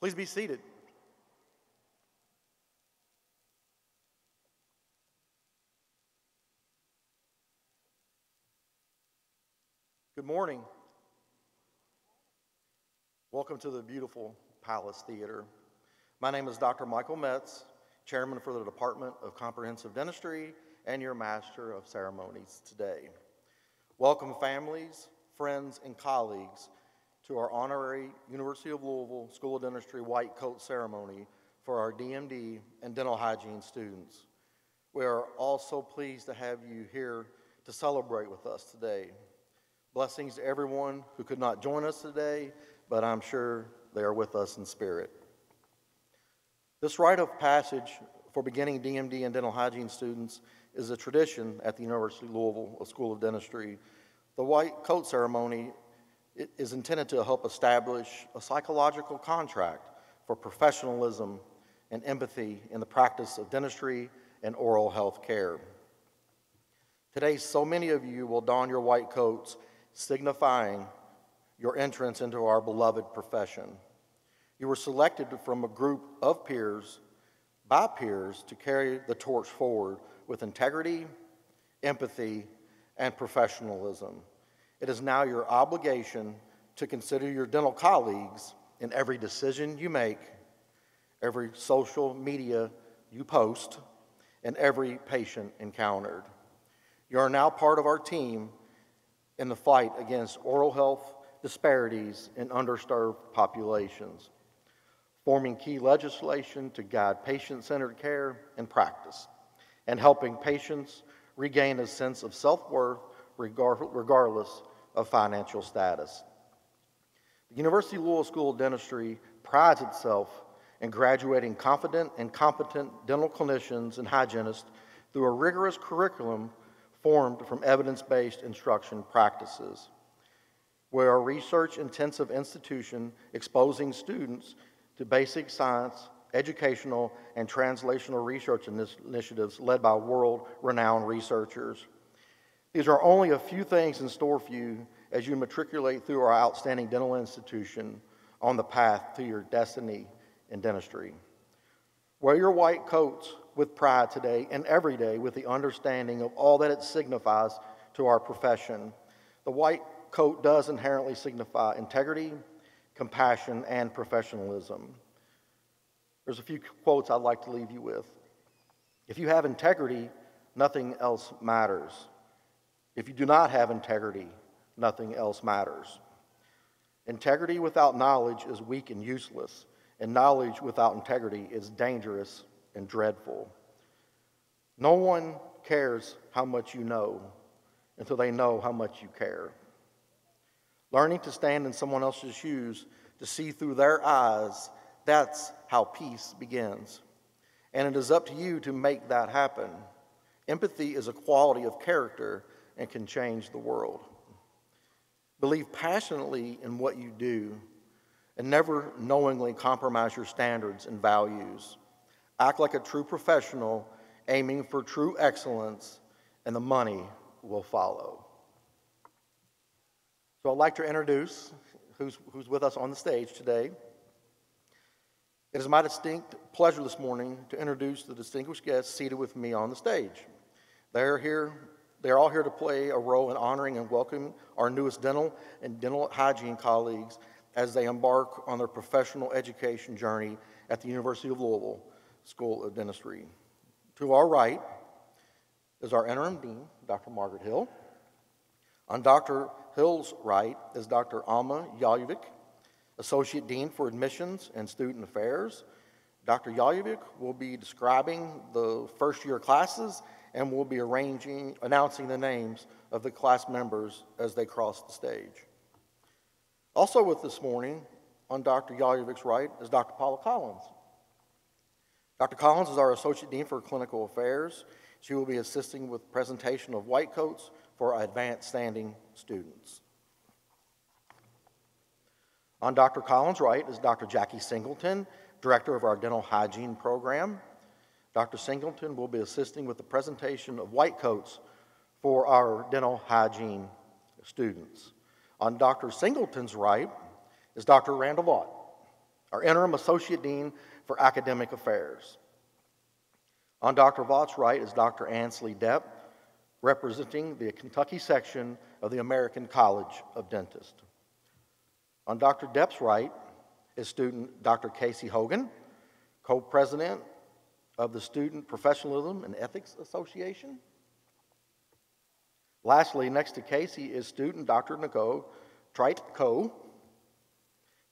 Please be seated. Good morning. Welcome to the beautiful Palace Theater. My name is Dr. Michael Metz, Chairman for the Department of Comprehensive Dentistry and your Master of Ceremonies today. Welcome families, friends, and colleagues to our honorary University of Louisville School of Dentistry white coat ceremony for our DMD and dental hygiene students. We are also pleased to have you here to celebrate with us today. Blessings to everyone who could not join us today, but I'm sure they are with us in spirit. This rite of passage for beginning DMD and dental hygiene students is a tradition at the University of Louisville School of Dentistry. The white coat ceremony is intended to help establish a psychological contract for professionalism and empathy in the practice of dentistry and oral health care. Today, so many of you will don your white coats, signifying your entrance into our beloved profession. You were selected from a group of peers, by peers, to carry the torch forward with integrity, empathy, and professionalism. It is now your obligation to consider your dental colleagues in every decision you make, every social media you post, and every patient encountered. You are now part of our team in the fight against oral health disparities in underserved populations, forming key legislation to guide patient-centered care and practice, and helping patients regain a sense of self-worth regardless of financial status. The University of Louisville School of Dentistry prides itself in graduating confident and competent dental clinicians and hygienists through a rigorous curriculum formed from evidence-based instruction practices. We're a research-intensive institution exposing students to basic science, educational, and translational research initiatives led by world-renowned researchers. These are only a few things in store for you as you matriculate through our outstanding dental institution on the path to your destiny in dentistry. Wear your white coats with pride today and every day with the understanding of all that it signifies to our profession. The white coat does inherently signify integrity, compassion, and professionalism. There's a few quotes I'd like to leave you with. If you have integrity, nothing else matters. If you do not have integrity, nothing else matters. Integrity without knowledge is weak and useless, and knowledge without integrity is dangerous and dreadful. No one cares how much you know until they know how much you care. Learning to stand in someone else's shoes, to see through their eyes, that's how peace begins. And it is up to you to make that happen. Empathy is a quality of character and can change the world. Believe passionately in what you do and never knowingly compromise your standards and values. Act like a true professional, aiming for true excellence, and the money will follow. So I'd like to introduce who's with us on the stage today. It is my distinct pleasure this morning to introduce the distinguished guests seated with me on the stage. They're all here to play a role in honoring and welcoming our newest dental and dental hygiene colleagues as they embark on their professional education journey at the University of Louisville School of Dentistry. To our right is our interim dean, Dr. Margaret Hill. On Dr. Hill's right is Dr. Alma Yaljevic, Associate Dean for Admissions and Student Affairs. Dr. Yaljevic will be describing the first-year classes and will be announcing the names of the class members as they cross the stage. Also with this morning, on Dr. Yaljevic's right, is Dr. Paula Collins. Dr. Collins is our Associate Dean for Clinical Affairs. She will be assisting with presentation of white coats for advanced standing students. On Dr. Collins' right is Dr. Jackie Singleton, Director of our Dental Hygiene Program. Dr. Singleton will be assisting with the presentation of white coats for our dental hygiene students. On Dr. Singleton's right is Dr. Randall Vaught, our Interim Associate Dean for Academic Affairs. On Dr. Vaught's right is Dr. Ansley Depp, representing the Kentucky section of the American College of Dentists. On Dr. Depp's right is student Dr. Casey Hogan, co-president of the Student Professionalism and Ethics Association. Lastly, next to Casey is student Dr. Nicole Trite-Coe,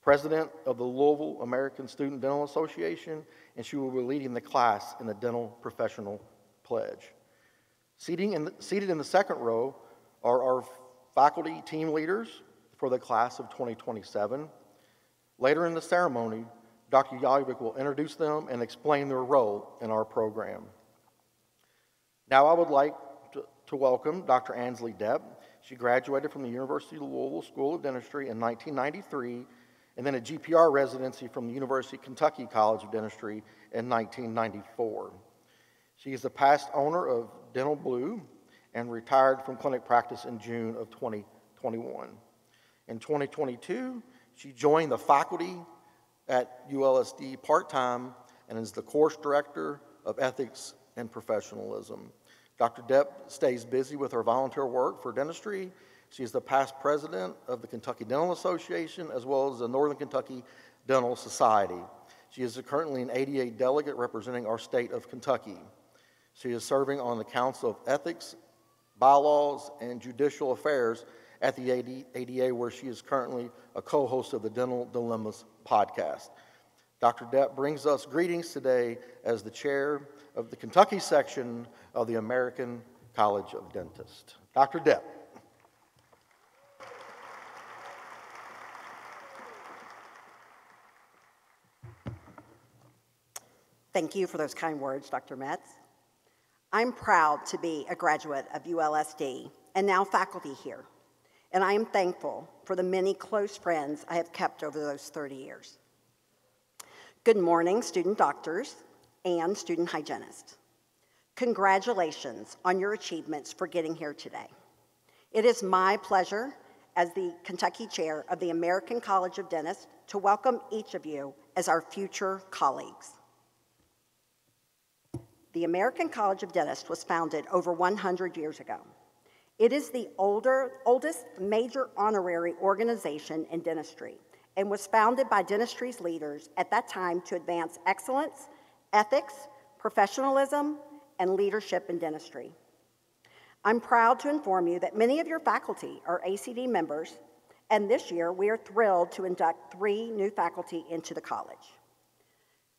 president of the Louisville American Student Dental Association, and she will be leading the class in the Dental Professional Pledge. Seated in the second row are our faculty team leaders for the class of 2027. Later in the ceremony, Dr. Yalvik will introduce them and explain their role in our program. Now I would like to welcome Dr. Ansley Depp. She graduated from the University of Louisville School of Dentistry in 1993, and then a GPR residency from the University of Kentucky College of Dentistry in 1994. She is the past owner of Dental Blue and retired from clinic practice in June of 2021. In 2022, she joined the faculty at ULSD part-time and is the course director of ethics and professionalism. Dr. Depp stays busy with her volunteer work for dentistry. She is the past president of the Kentucky Dental Association as well as the Northern Kentucky Dental Society. She is currently an ADA delegate representing our state of Kentucky. She is serving on the Council of Ethics, Bylaws, and Judicial Affairs at the ADA, where she is currently a co-host of the Dental Dilemmas podcast. Dr. Depp brings us greetings today as the chair of the Kentucky section of the American College of Dentists. Dr. Depp. Thank you for those kind words, Dr. Metz. I'm proud to be a graduate of ULSD and now faculty here, and I am thankful for the many close friends I have kept over those 30 years. Good morning, student doctors and student hygienists. Congratulations on your achievements for getting here today. It is my pleasure as the Kentucky chair of the American College of Dentists to welcome each of you as our future colleagues. The American College of Dentists was founded over 100 years ago. It is the oldest major honorary organization in dentistry and was founded by dentistry's leaders at that time to advance excellence, ethics, professionalism, and leadership in dentistry. I'm proud to inform you that many of your faculty are ACD members, and this year we are thrilled to induct 3 new faculty into the college.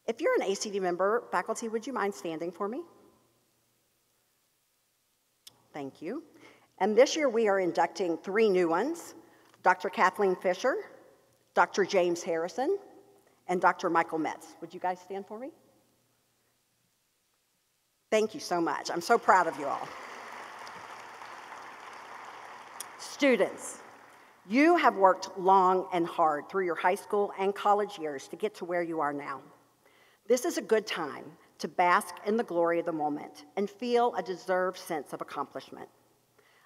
If you're an ACD member, faculty, would you mind standing for me? Thank you. And this year we are inducting 3 new ones, Dr. Kathleen Fisher, Dr. James Harrison, and Dr. Michael Metz. Would you guys stand for me? Thank you so much. I'm so proud of you all. Students, you have worked long and hard through your high school and college years to get to where you are now. This is a good time to bask in the glory of the moment and feel a deserved sense of accomplishment.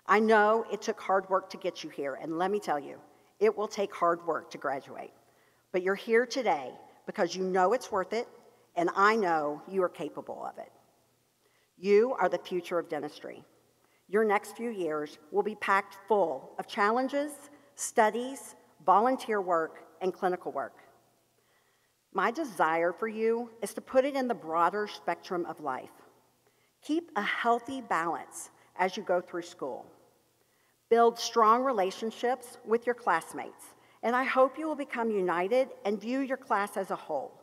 I know it took hard work to get you here, and let me tell you, it will take hard work to graduate. But you're here today because you know it's worth it, and I know you are capable of it. You are the future of dentistry. Your next few years will be packed full of challenges, studies, volunteer work, and clinical work. My desire for you is to put it in the broader spectrum of life. Keep a healthy balance as you go through school. Build strong relationships with your classmates, and I hope you will become united and view your class as a whole.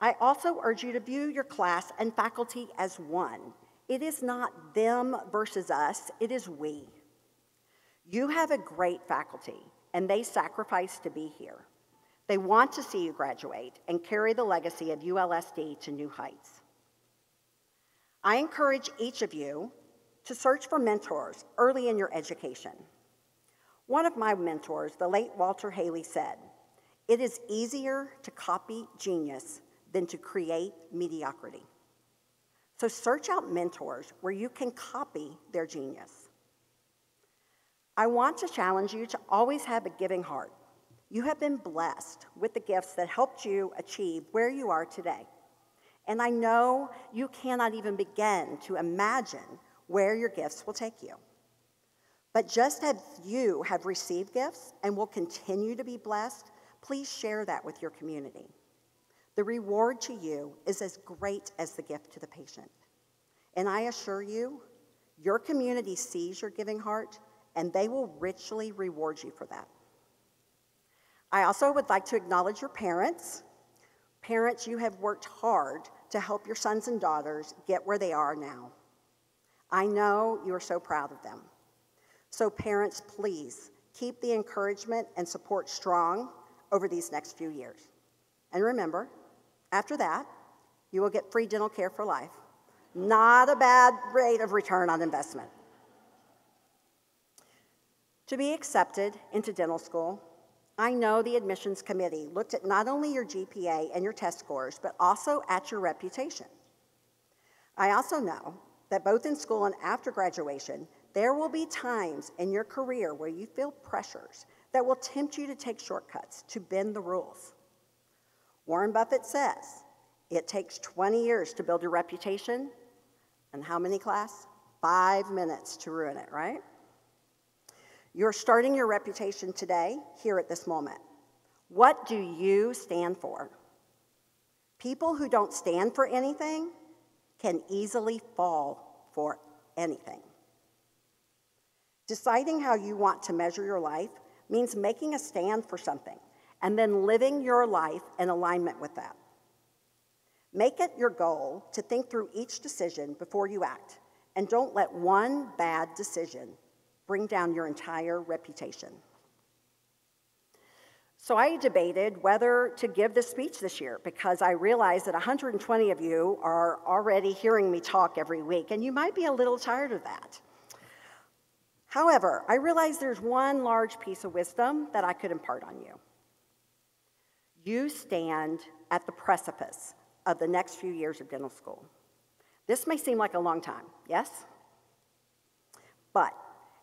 I also urge you to view your class and faculty as one. It is not them versus us, it is we. You have a great faculty, and they sacrifice to be here. They want to see you graduate and carry the legacy of ULSD to new heights. I encourage each of you to search for mentors early in your education. One of my mentors, the late Walter Haley, said, "It is easier to copy genius than to create mediocrity." So search out mentors where you can copy their genius. I want to challenge you to always have a giving heart. You have been blessed with the gifts that helped you achieve where you are today. And I know you cannot even begin to imagine where your gifts will take you. But just as you have received gifts and will continue to be blessed, please share that with your community. The reward to you is as great as the gift to the patient. And I assure you, your community sees your giving heart, and they will richly reward you for that. I also would like to acknowledge your parents. Parents, you have worked hard to help your sons and daughters get where they are now. I know you are so proud of them. So parents, please keep the encouragement and support strong over these next few years. And remember, after that, you will get free dental care for life. Not a bad rate of return on investment. To be accepted into dental school, I know the admissions committee looked at not only your GPA and your test scores, but also at your reputation. I also know that both in school and after graduation, there will be times in your career where you feel pressures that will tempt you to take shortcuts, to bend the rules. Warren Buffett says, it takes 20 years to build a reputation, and how many, class? 5 minutes to ruin it, right? You're starting your reputation today, here at this moment. What do you stand for? People who don't stand for anything can easily fall for anything. Deciding how you want to measure your life means making a stand for something and then living your life in alignment with that. Make it your goal to think through each decision before you act, and don't let one bad decision bring down your entire reputation. So I debated whether to give this speech this year because I realized that 120 of you are already hearing me talk every week, and you might be a little tired of that. However, I realized there's one large piece of wisdom that I could impart on you. You stand at the precipice of the next few years of dental school. This may seem like a long time, yes? But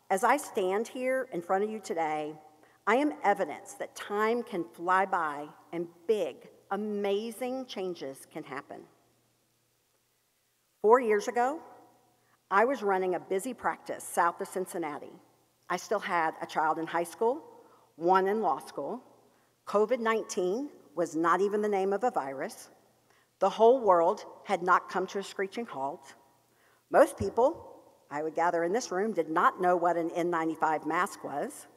as I stand here in front of you today, I am evidence that time can fly by and big, amazing changes can happen. 4 years ago, I was running a busy practice south of Cincinnati. I still had a child in high school, one in law school. COVID-19 was not even the name of a virus. The whole world had not come to a screeching halt. Most people, I would gather in this room, did not know what an N95 mask was.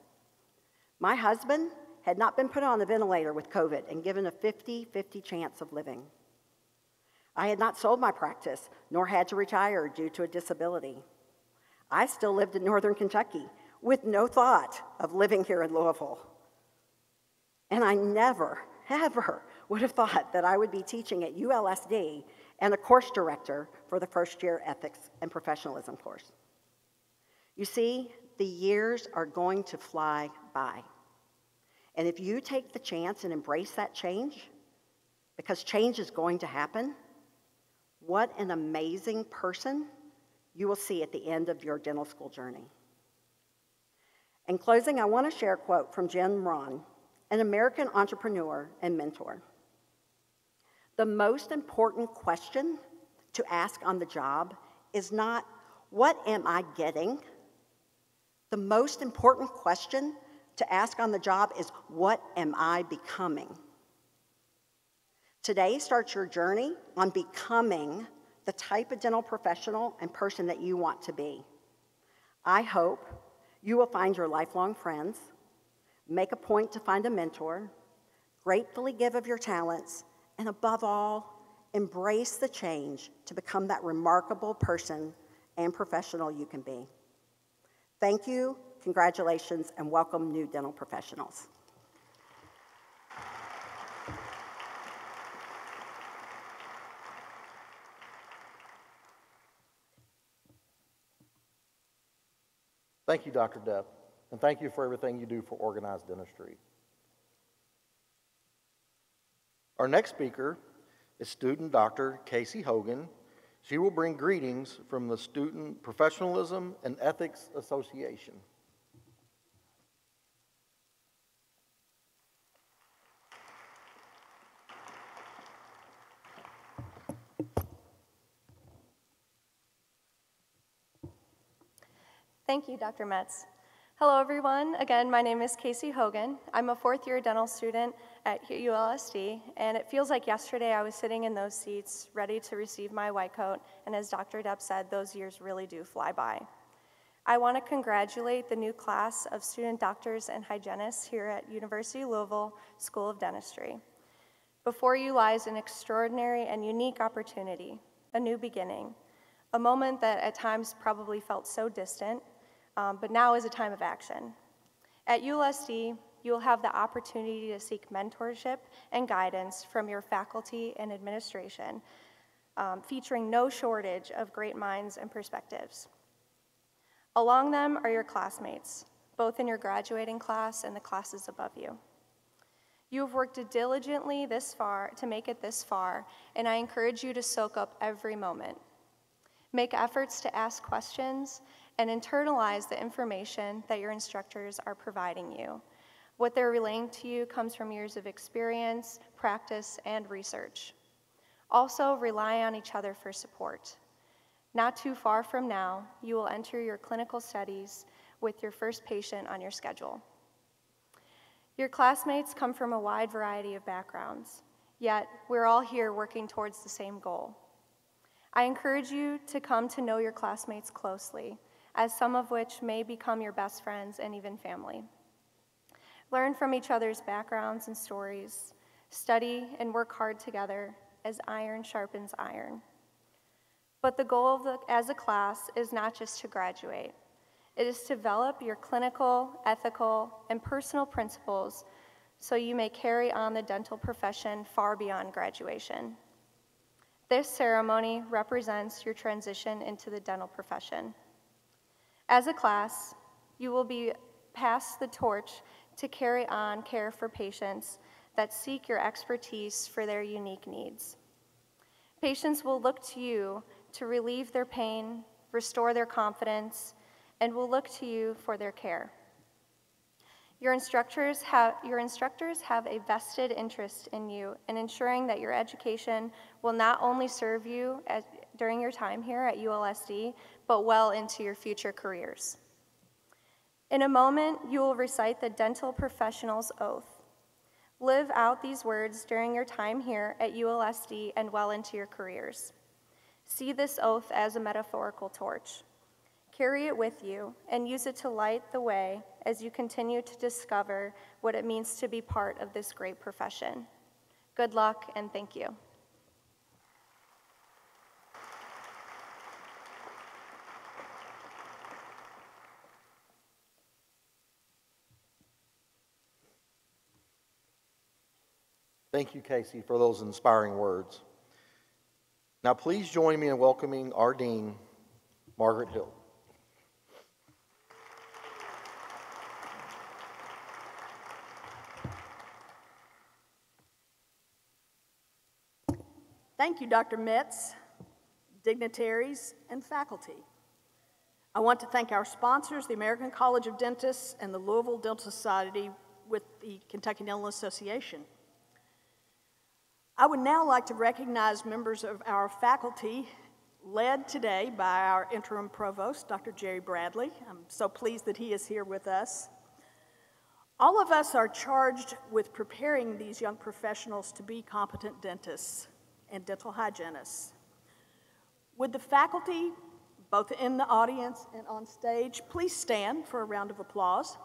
My husband had not been put on a ventilator with COVID and given a 50-50 chance of living. I had not sold my practice, nor had to retire due to a disability. I still lived in northern Kentucky with no thought of living here in Louisville. And I never, ever would have thought that I would be teaching at ULSD and a course director for the first-year ethics and professionalism course. You see, the years are going to fly by. And if you take the chance and embrace that change, because change is going to happen, what an amazing person you will see at the end of your dental school journey. In closing, I want to share a quote from Jim Rohn, an American entrepreneur and mentor. The most important question to ask on the job is not, what am I getting? The most important question to ask on the job is, what am I becoming? Today starts your journey on becoming the type of dental professional and person that you want to be. I hope you will find your lifelong friends, make a point to find a mentor, gratefully give of your talents, and above all, embrace the change to become that remarkable person and professional you can be. Thank you, congratulations, and welcome new dental professionals. Thank you, Dr. Depp, and thank you for everything you do for organized dentistry. Our next speaker is student Dr. Casey Hogan. She will bring greetings from the Student Professionalism and Ethics Association. Thank you, Dr. Metz. Hello, everyone. Again, my name is Casey Hogan. I'm a fourth-year dental student at ULSD, and it feels like yesterday I was sitting in those seats ready to receive my white coat, and as Dr. Depp said, those years really do fly by. I want to congratulate the new class of student doctors and hygienists here at University of Louisville School of Dentistry. Before you lies an extraordinary and unique opportunity, a new beginning, a moment that at times probably felt so distant, but now is a time of action. At ULSD, you will have the opportunity to seek mentorship and guidance from your faculty and administration, featuring no shortage of great minds and perspectives. Along them are your classmates, both in your graduating class and the classes above you. You have worked diligently this far to make it this far, and I encourage you to soak up every moment. Make efforts to ask questions and internalize the information that your instructors are providing you. What they're relaying to you comes from years of experience, practice, and research. Also, rely on each other for support. Not too far from now, you will enter your clinical studies with your first patient on your schedule. Your classmates come from a wide variety of backgrounds, yet we're all here working towards the same goal. I encourage you to come to know your classmates closely, as some of which may become your best friends and even family. Learn from each other's backgrounds and stories, study and work hard together as iron sharpens iron. But the goal as a class is not just to graduate. It is to develop your clinical, ethical, and personal principles so you may carry on the dental profession far beyond graduation. This ceremony represents your transition into the dental profession. As a class, you will be passed the torch to carry on care for patients that seek your expertise for their unique needs. Patients will look to you to relieve their pain, restore their confidence, and will look to you for their care. Your instructors have a vested interest in you in ensuring that your education will not only serve you during your time here at ULSD, but well into your future careers. In a moment, you will recite the dental professional's oath. Live out these words during your time here at ULSD and well into your careers. See this oath as a metaphorical torch. Carry it with you and use it to light the way as you continue to discover what it means to be part of this great profession. Good luck and thank you. Thank you, Casey, for those inspiring words. Now, please join me in welcoming our Dean, Margaret Hill. Thank you, Dr. Metz, dignitaries, and faculty. I want to thank our sponsors, the American College of Dentists and the Louisville Dental Society with the Kentucky Dental Association. I would now like to recognize members of our faculty, led today by our interim provost, Dr. Jerry Bradley. I'm so pleased that he is here with us. All of us are charged with preparing these young professionals to be competent dentists and dental hygienists. Would the faculty, both in the audience and on stage, please stand for a round of applause.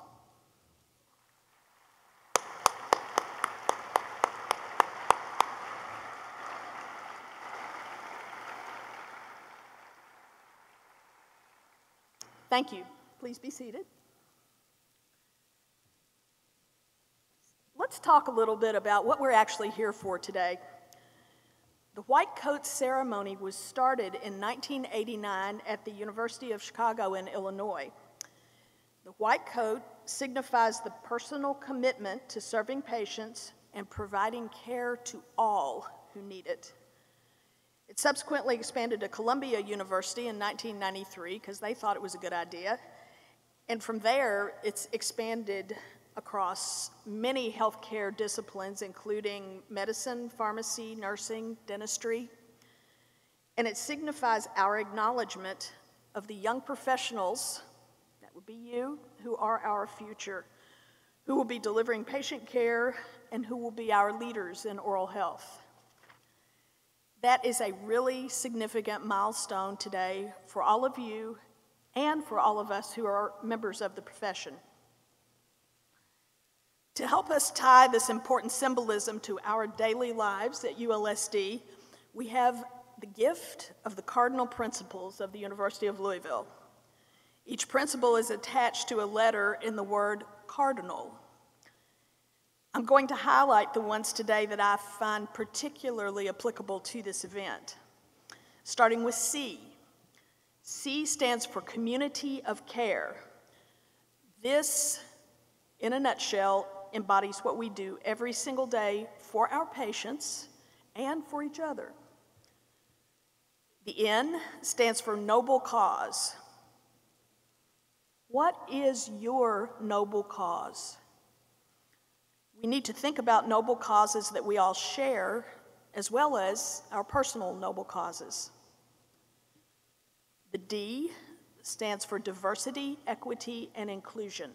Thank you. Please be seated. Let's talk a little bit about what we're actually here for today. The White Coat Ceremony was started in 1989 at the University of Chicago in Illinois. The white coat signifies the personal commitment to serving patients and providing care to all who need it. It subsequently expanded to Columbia University in 1993 because they thought it was a good idea. And from there, it's expanded across many healthcare disciplines, including medicine, pharmacy, nursing, dentistry. And it signifies our acknowledgement of the young professionals will be you who are our future, who will be delivering patient care, and who will be our leaders in oral health. That is a really significant milestone today for all of you and for all of us who are members of the profession. To help us tie this important symbolism to our daily lives at ULSD, we have the gift of the cardinal principles of the University of Louisville. Each principle is attached to a letter in the word cardinal. I'm going to highlight the ones today that I find particularly applicable to this event. Starting with C. C stands for community of care. This, in a nutshell, embodies what we do every single day for our patients and for each other. The N stands for noble cause. What is your noble cause? We need to think about noble causes that we all share, as well as our personal noble causes. The D stands for diversity, equity, and inclusion.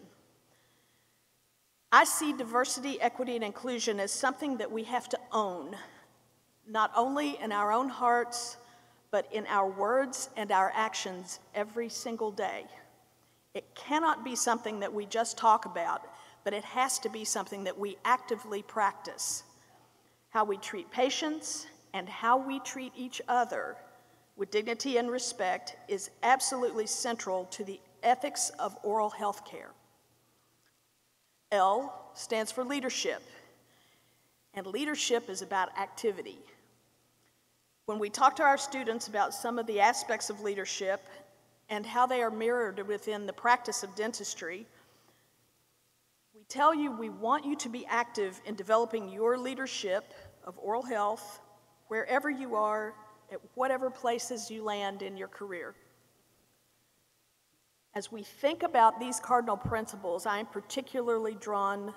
I see diversity, equity, and inclusion as something that we have to own, not only in our own hearts, but in our words and our actions every single day. It cannot be something that we just talk about, but it has to be something that we actively practice. How we treat patients and how we treat each other with dignity and respect is absolutely central to the ethics of oral health care. L stands for leadership, and leadership is about activity. When we talk to our students about some of the aspects of leadership and how they are mirrored within the practice of dentistry, we tell you we want you to be active in developing your leadership of oral health wherever you are, at whatever places you land in your career. As we think about these cardinal principles, I am particularly drawn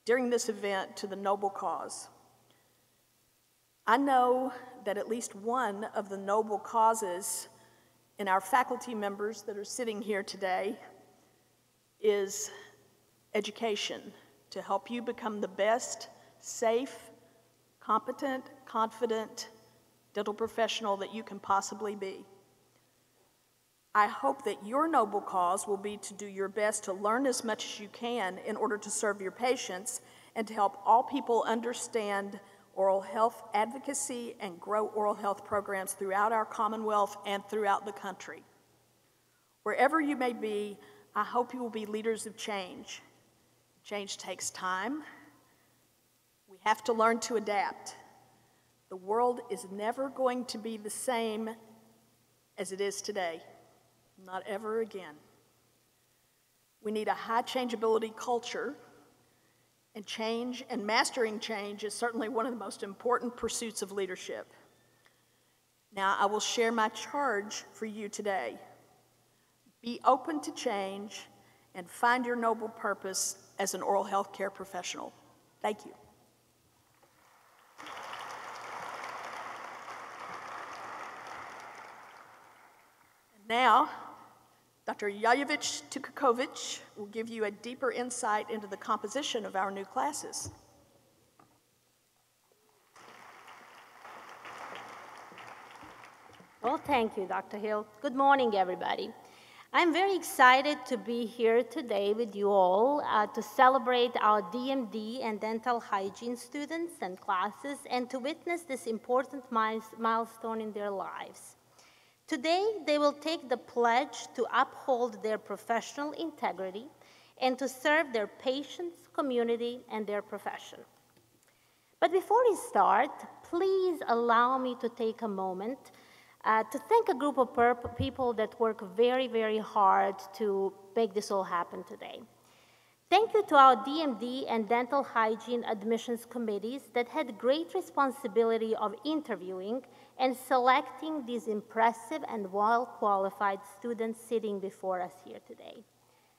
during this event to the noble cause. I know that at least one of the noble causes in our faculty members that are sitting here today is education, to help you become the best, safe, competent, confident dental professional that you can possibly be. I hope that your noble cause will be to do your best to learn as much as you can in order to serve your patients and to help all people understand oral health advocacy and grow oral health programs throughout our Commonwealth and throughout the country. Wherever you may be, I hope you will be leaders of change. Change takes time. We have to learn to adapt. The world is never going to be the same as it is today. Not ever again. We need a high changeability culture, and change and mastering change is certainly one of the most important pursuits of leadership. Now, I will share my charge for you today. Be open to change and find your noble purpose as an oral health care professional. Thank you. And now, Dr. Yajevich Tukakovic will give you a deeper insight into the composition of our new classes. Well, thank you, Dr. Hill. Good morning, everybody. I'm very excited to be here today with you all to celebrate our DMD and dental hygiene students and classes and to witness this important milestone in their lives. Today, they will take the pledge to uphold their professional integrity and to serve their patients, community, and their profession. But before we start, please allow me to take a moment to thank a group of people that work very, very hard to make this all happen today. Thank you to our DMD and dental hygiene admissions committees that had great responsibility of interviewing and selecting these impressive and well-qualified students sitting before us here today.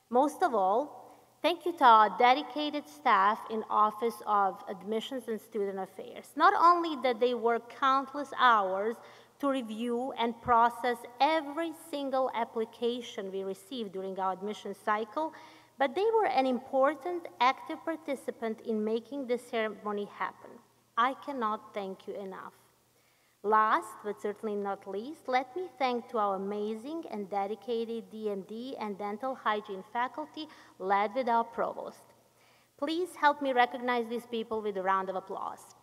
Most of all, thank you to our dedicated staff in Office of Admissions and Student Affairs. Not only did they work countless hours to review and process every single application we received during our admission cycle, but they were an important, active participant in making this ceremony happen. I cannot thank you enough. Last, but certainly not least, let me thank to our amazing and dedicated DMD and dental hygiene faculty led with our provost. Please help me recognize these people with a round of applause.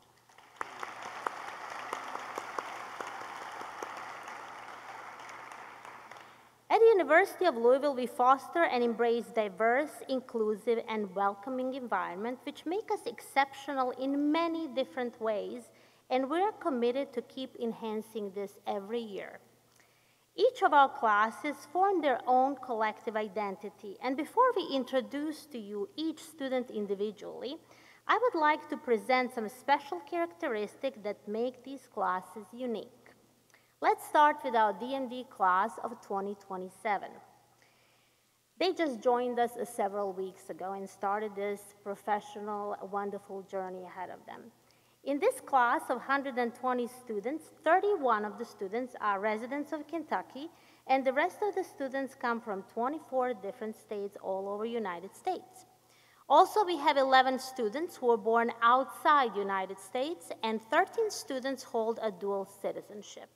At the University of Louisville, we foster and embrace diverse, inclusive, and welcoming environment which make us exceptional in many different ways, and we're committed to keep enhancing this every year. Each of our classes form their own collective identity, and before we introduce to you each student individually, I would like to present some special characteristics that make these classes unique. Let's start with our DMD class of 2027. They just joined us several weeks ago and started this professional, wonderful journey ahead of them. In this class of 120 students, 31 of the students are residents of Kentucky, and the rest of the students come from 24 different states all over the United States. Also, we have 11 students who were born outside the United States, and 13 students hold a dual citizenship.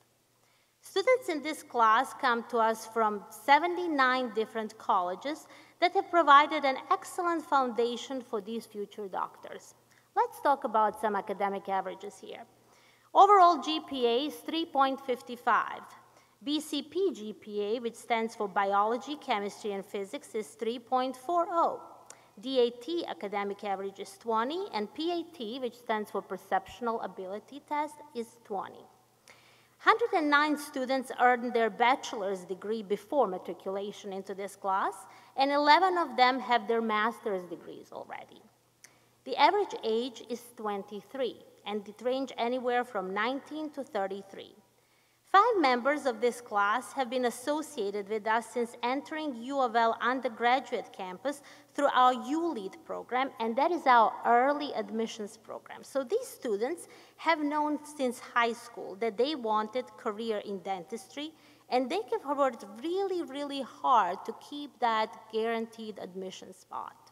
Students in this class come to us from 79 different colleges that have provided an excellent foundation for these future doctors. Let's talk about some academic averages here. Overall GPA is 3.55. BCP GPA, which stands for Biology, Chemistry, and Physics, is 3.40. DAT academic average is 20, and PAT, which stands for Perceptual Ability Test, is 20. 109 students earned their bachelor's degree before matriculation into this class, and 11 of them have their master's degrees already. The average age is 23, and it ranges anywhere from 19 to 33. 5 members of this class have been associated with us since entering UofL undergraduate campus through our ULEAD program, and that is our early admissions program. So these students have known since high school that they wanted career in dentistry, and they have worked really, really hard to keep that guaranteed admission spot.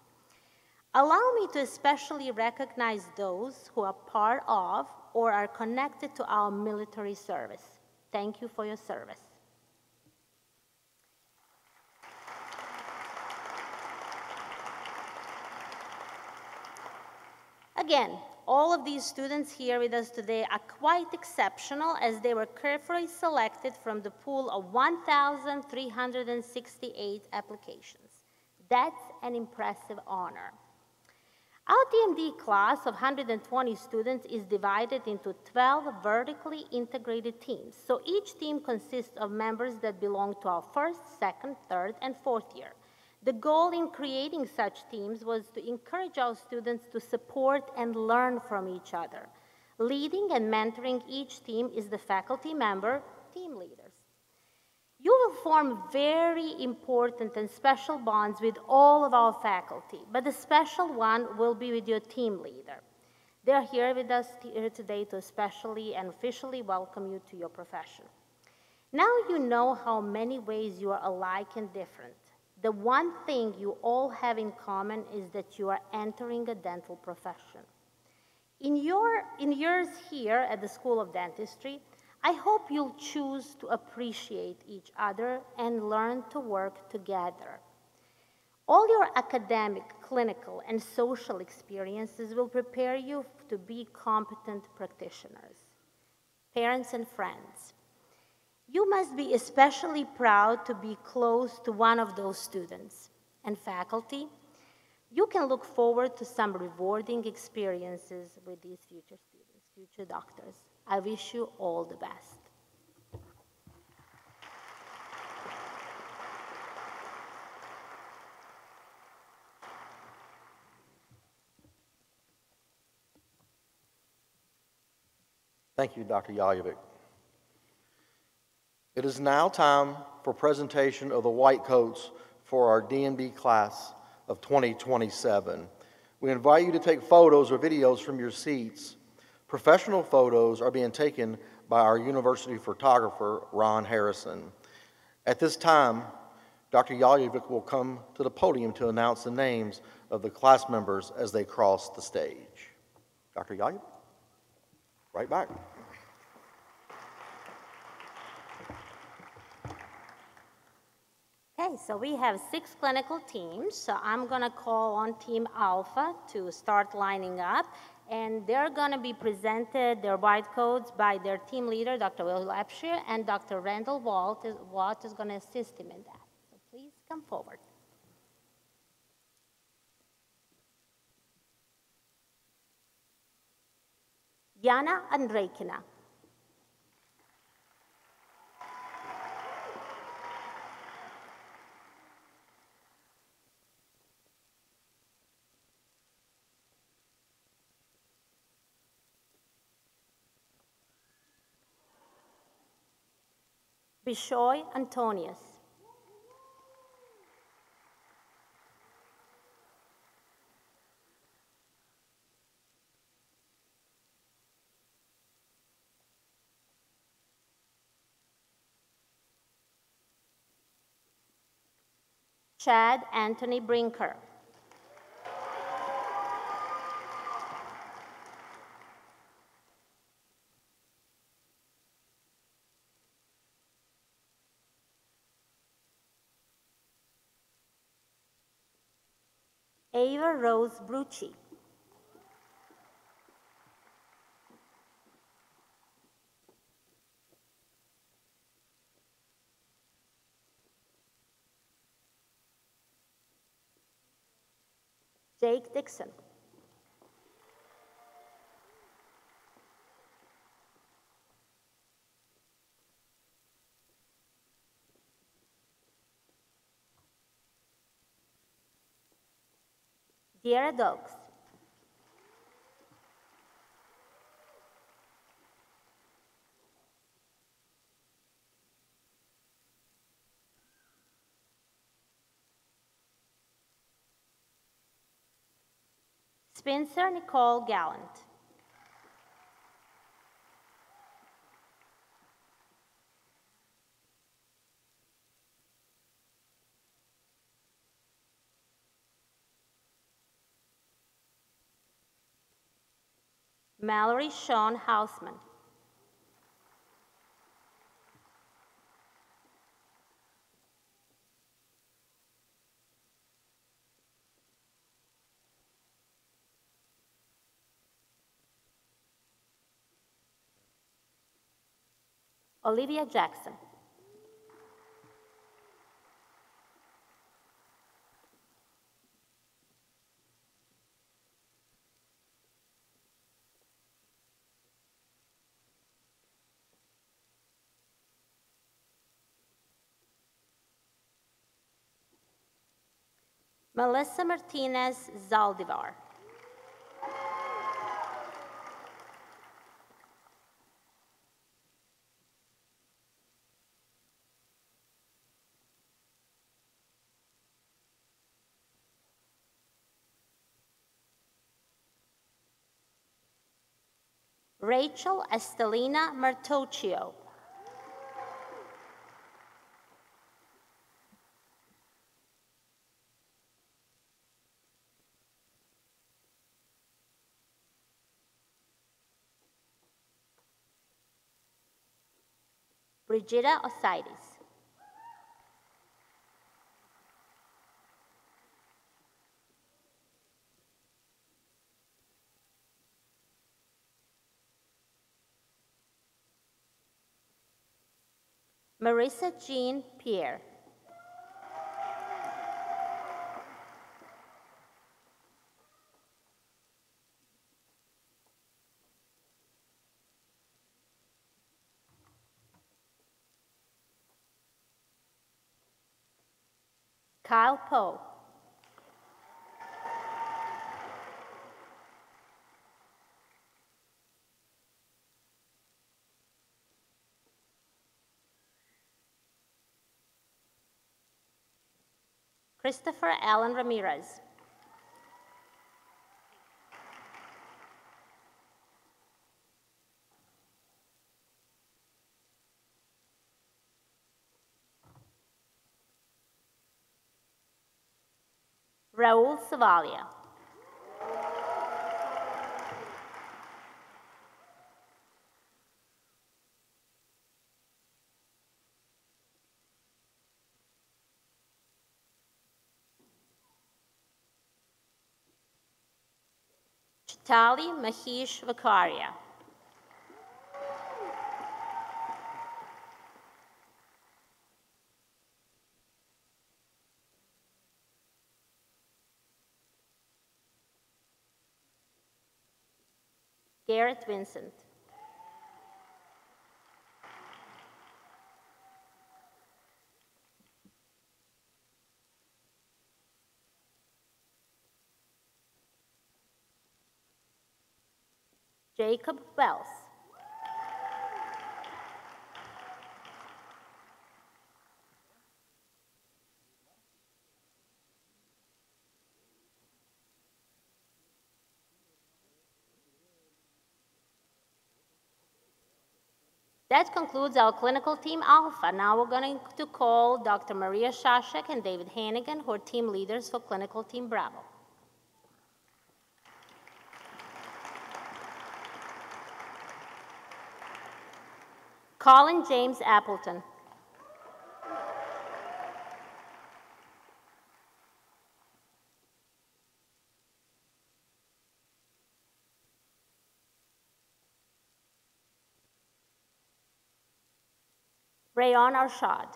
Allow me to especially recognize those who are part of or are connected to our military service. Thank you for your service. Again, all of these students here with us today are quite exceptional as they were carefully selected from the pool of 1,368 applications. That's an impressive honor. Our DMD class of 120 students is divided into 12 vertically integrated teams. So each team consists of members that belong to our first, second, third, and fourth year. The goal in creating such teams was to encourage our students to support and learn from each other. Leading and mentoring each team is the faculty member, team leaders. You will form very important and special bonds with all of our faculty, but the special one will be with your team leader. They're here with us here today to especially and officially welcome you to your profession. Now you know how many ways you are alike and different. The one thing you all have in common is that you are entering a dental profession. In yours here at the School of Dentistry, I hope you'll choose to appreciate each other and learn to work together. All your academic, clinical, and social experiences will prepare you to be competent practitioners. Parents and friends, you must be especially proud to be close to one of those students. And faculty, you can look forward to some rewarding experiences with these future students, future doctors. I wish you all the best. Thank you, Dr. Yajovic. It is now time for presentation of the white coats for our DMD class of 2027. We invite you to take photos or videos from your seats. Professional photos are being taken by our university photographer, Ron Harrison. At this time, Dr. Yaljevic will come to the podium to announce the names of the class members as they cross the stage. Dr. Yaljevic, right back. Okay, so we have 6 clinical teams. So I'm going to call on Team Alpha to start lining up, and they're going to be presented, their white coats, by their team leader, Dr. Will Lepshire, and Dr. Randall Watt is going to assist him in that. So please come forward. Jana Andrejkina. Bishoy Antonius. Chad Anthony Brinker. Ava Rose Brucci. Jake Dixon. Diera Dogs. Spencer Nicole Gallant. Mallory Sean Hausman. Olivia Jackson. Melissa Martinez Zaldivar. Rachel Estelina Martocchio. Brigida Osiris. Marissa Jean Pierre. Kyle Poe. Christopher Allen Ramirez. Raul Savalia. Chitali Mahesh Vakaria. Garrett Vincent. Jacob Wells. That concludes our clinical team alpha. Now we're going to call Dr. Maria Shashek and David Hannigan, who are team leaders for clinical team Bravo. Colin James Appleton. Rayon Arshad.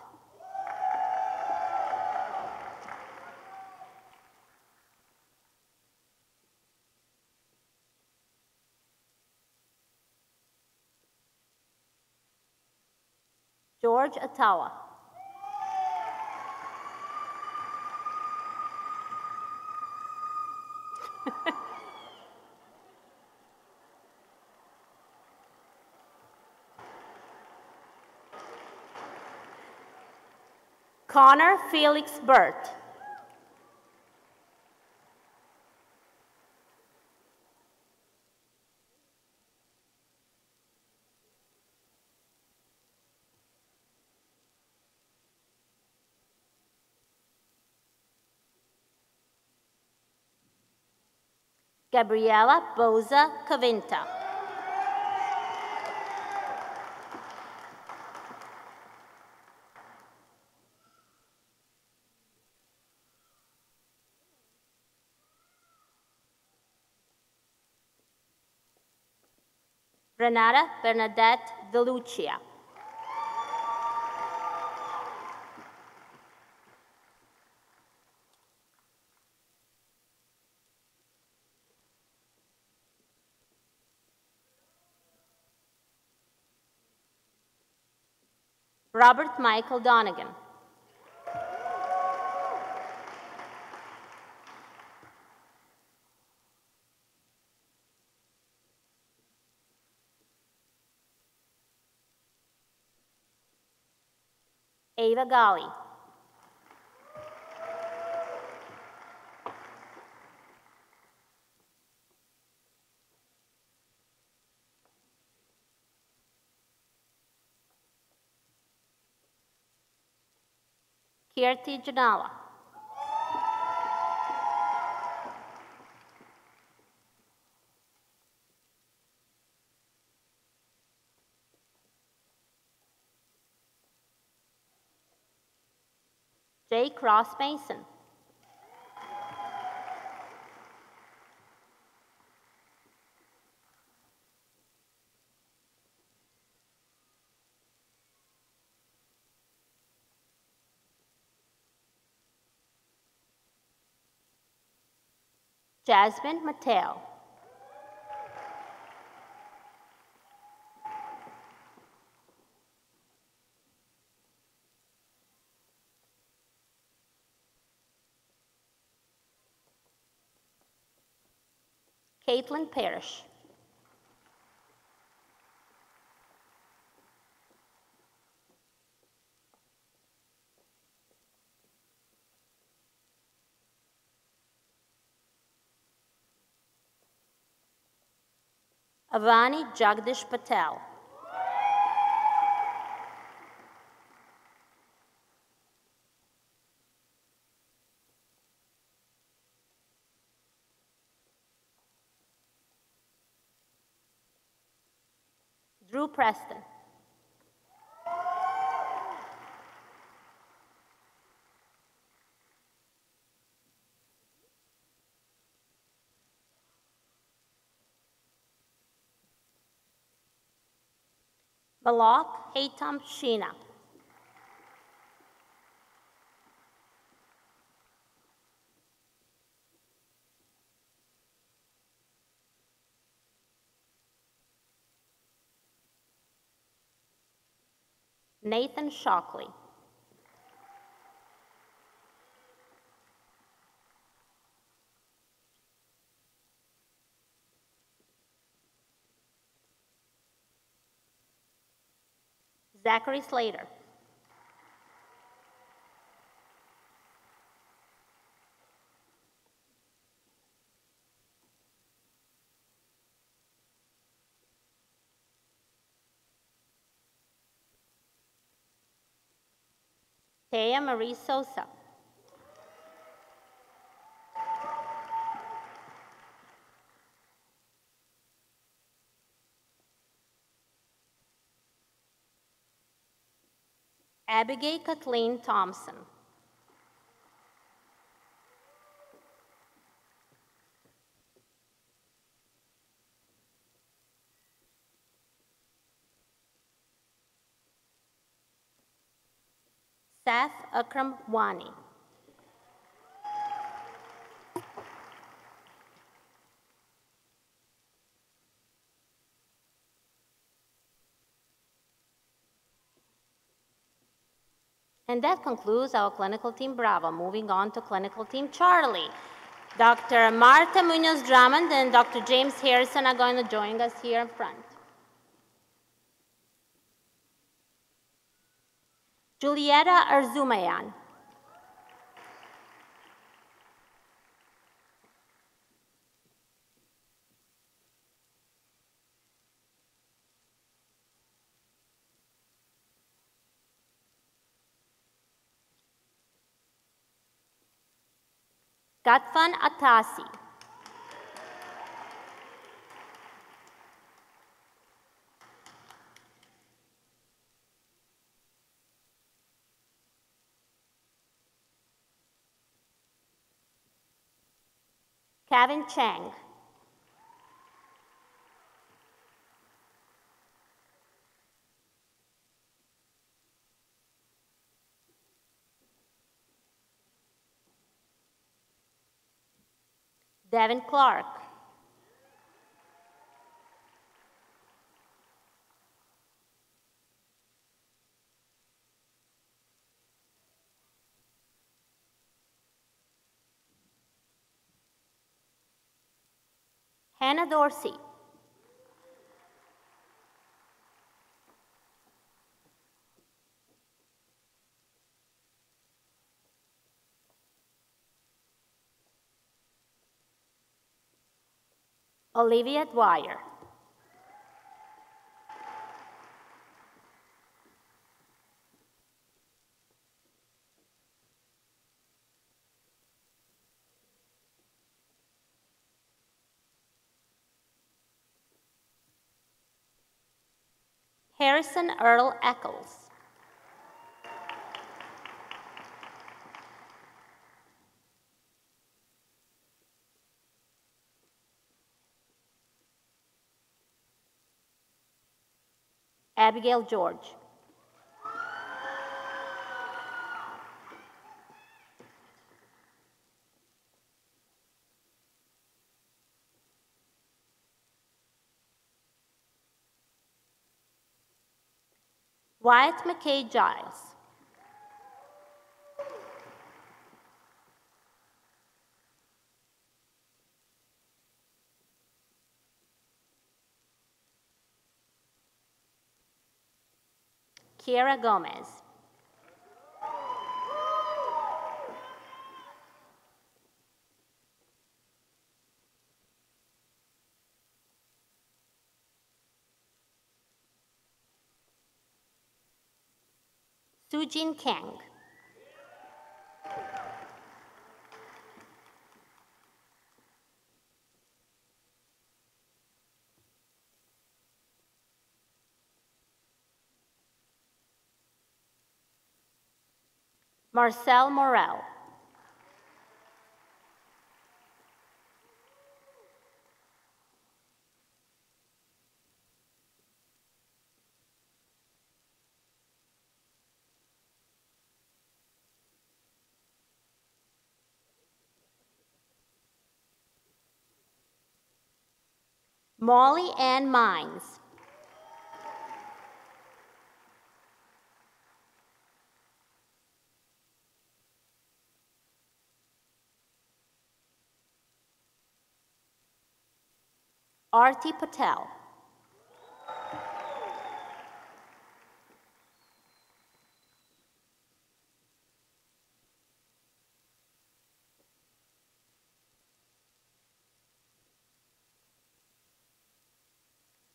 George Atawa. Connor Felix Burt. Gabriela Boza Cavinta. Renata Bernadette DeLucia. Robert Michael Donegan. Ava Gali. Kirti Janala. Jake Ross Mason. Jasmine Mateo. Caitlin Parrish. Avani Jagdish Patel. Drew Preston. Balak Haytam Sheena. Nathan Shockley. Zachary Slater. Thea Marie Sosa. Abigail Kathleen Thompson. Seth Akram Wani. And that concludes our clinical team Bravo. Moving on to clinical team Charlie. Dr. Marta Munoz-Drummond and Dr. James Harrison are going to join us here in front. Julieta Arzumayan. Gatfan Atasi. Kevin Chang. Devin Clark. Hannah Dorsey. Olivia Dwyer. Harrison Earl Eccles. Abigail George. Wyatt McKay Giles. Kiera Gomez. Sujin Kang. Marcel Morel. Molly Ann Mines. Arti Patel.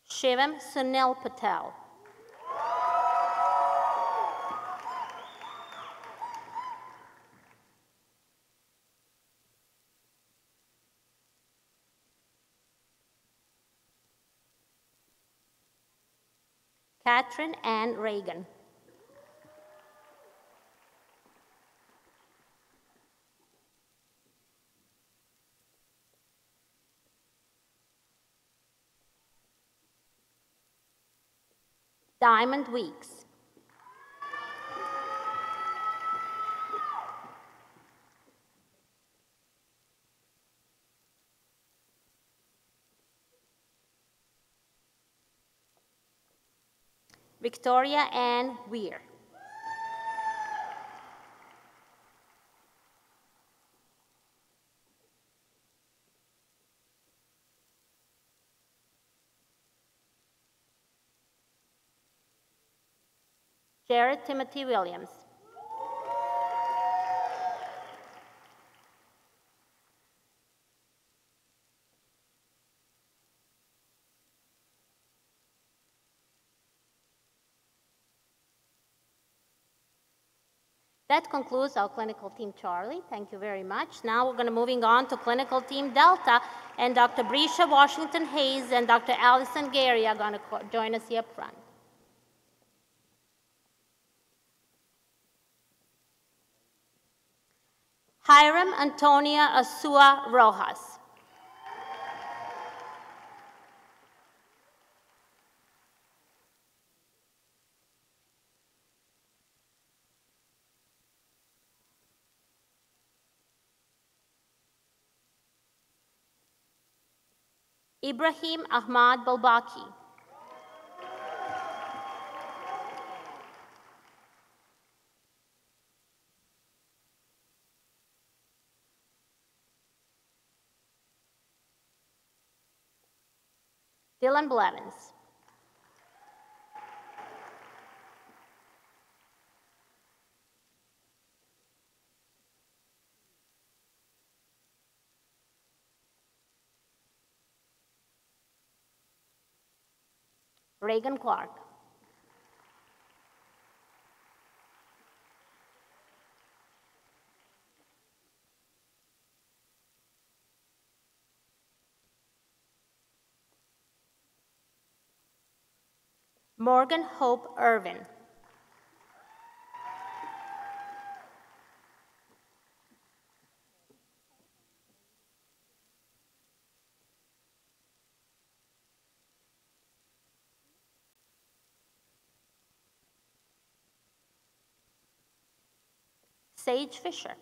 Shivam Sunil Patel. Catherine Ann Reagan. Diamond Weeks. Victoria Ann Weir. Jared Timothy Williams. That concludes our clinical team, Charlie. Thank you very much. Now we're going to moving on to clinical team Delta, and Dr. Brescia Washington Hayes and Dr. Allison Gary are going to join us here up front. Hiram Antonia Asua Rojas. Ibrahim Ahmad Balbaki. Dylan Blevins. Reagan Clark. Morgan Hope Irvin. Sage Fisher.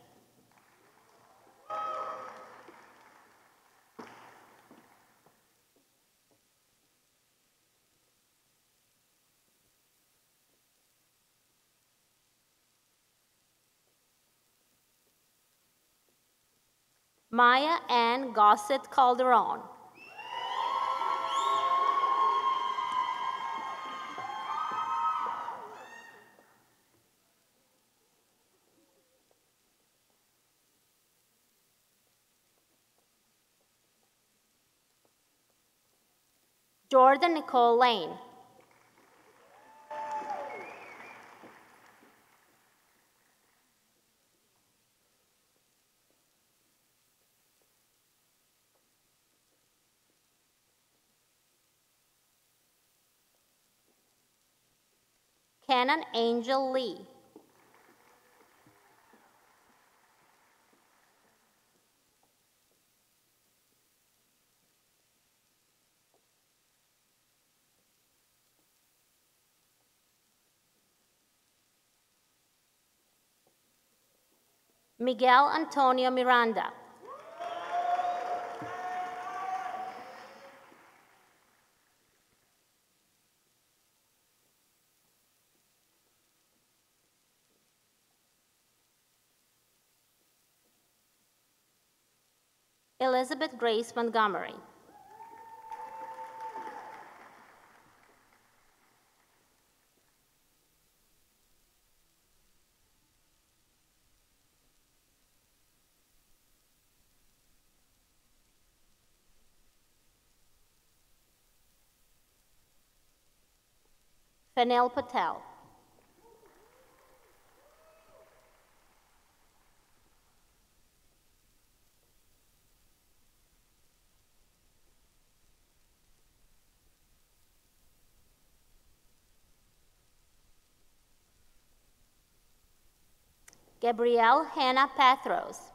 Maya Ann Gossett Calderon. Jordan Nicole Lane. Canon Angel Lee. Miguel Antonio Miranda. Elizabeth Grace Montgomery. Fenel Patel. Gabrielle Hannah Pathros.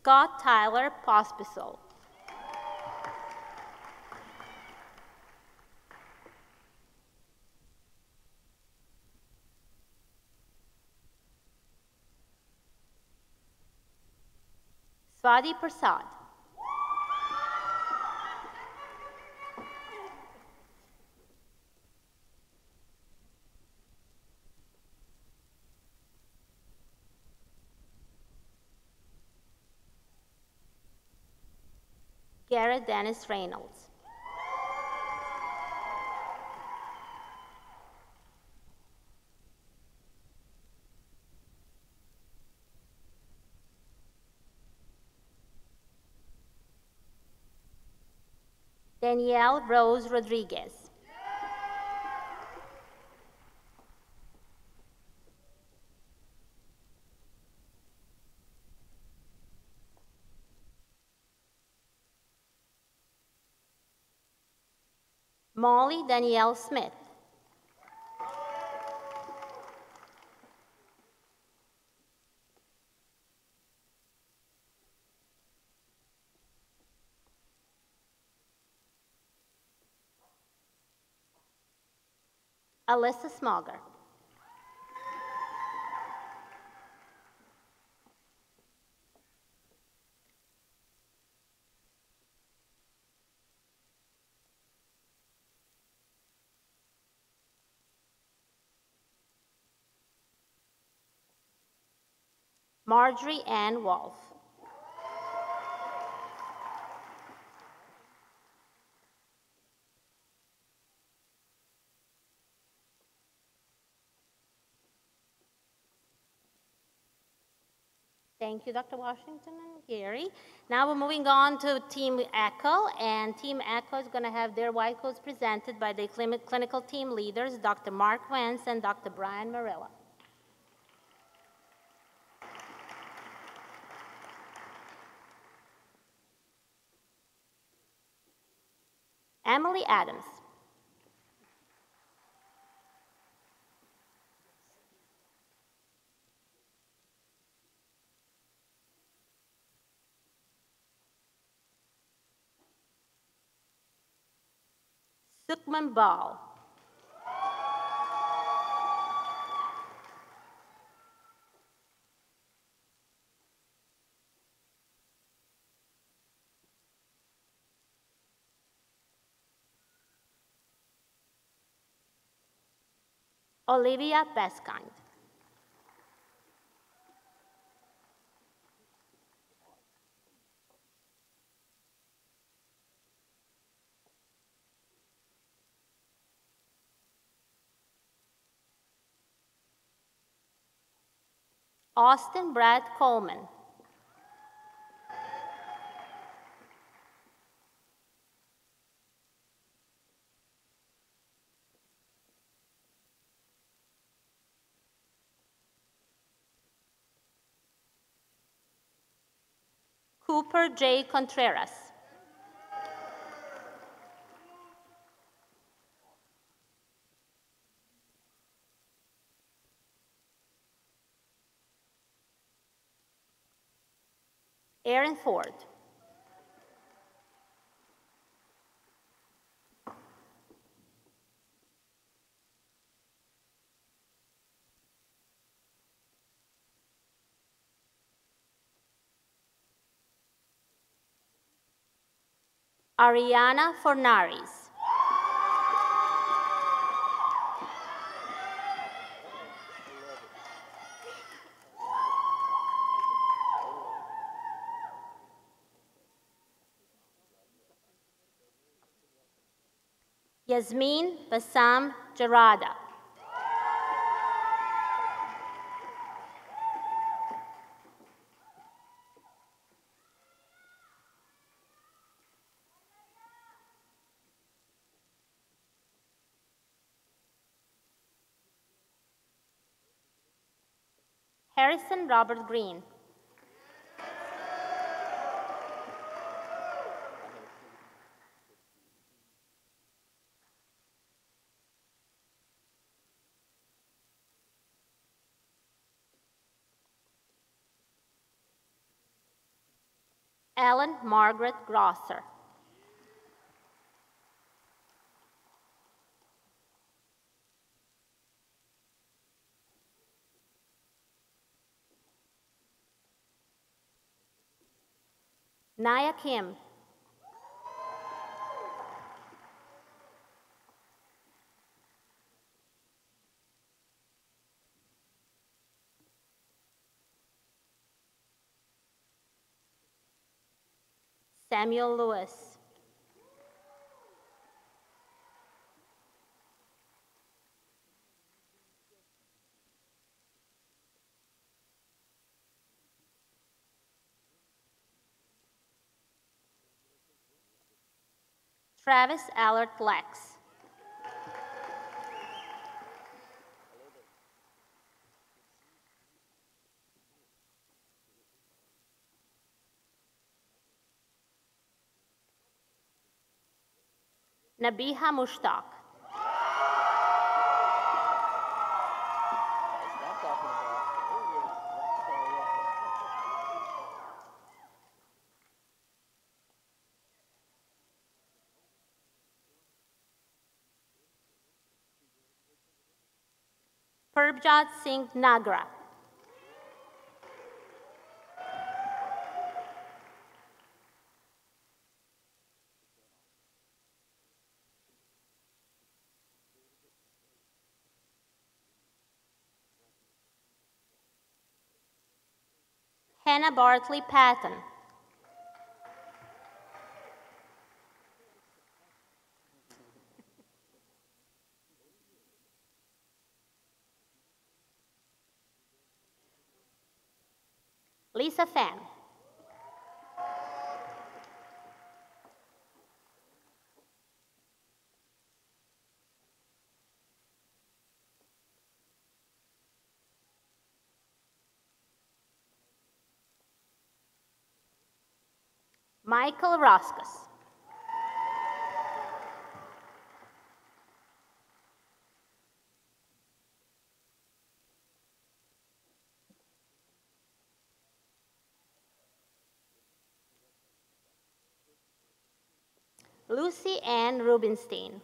Scott Tyler Pospisil. Swati Prasad. Garrett Dennis Reynolds. Danielle Rose Rodriguez. Molly Danielle Smith. Alyssa Smoger. Marjorie Ann Wolf. Thank you, Dr. Washington and Gary. Now we're moving on to Team ECHO, and Team ECHO is going to have their white coats presented by the clinical team leaders, Dr. Mark Wentz and Dr. Brian Marilla. Emily Adams. Sukman Bal. Olivia Beskind. Austin Brad Coleman. Cooper J. Contreras. Aaron Ford. Ariana Fornaris. Yasmin Bassam Jarada. Harrison Robert Green. Ellen Margaret Grosser. Naya Kim. Samuel Lewis. Travis Allard Lex. Nabiha Mushtaq. Purbjot Singh Nagra. Hannah Bartley Patton. Lisa Fan. Michael Roskus. Lucy Ann Rubinstein.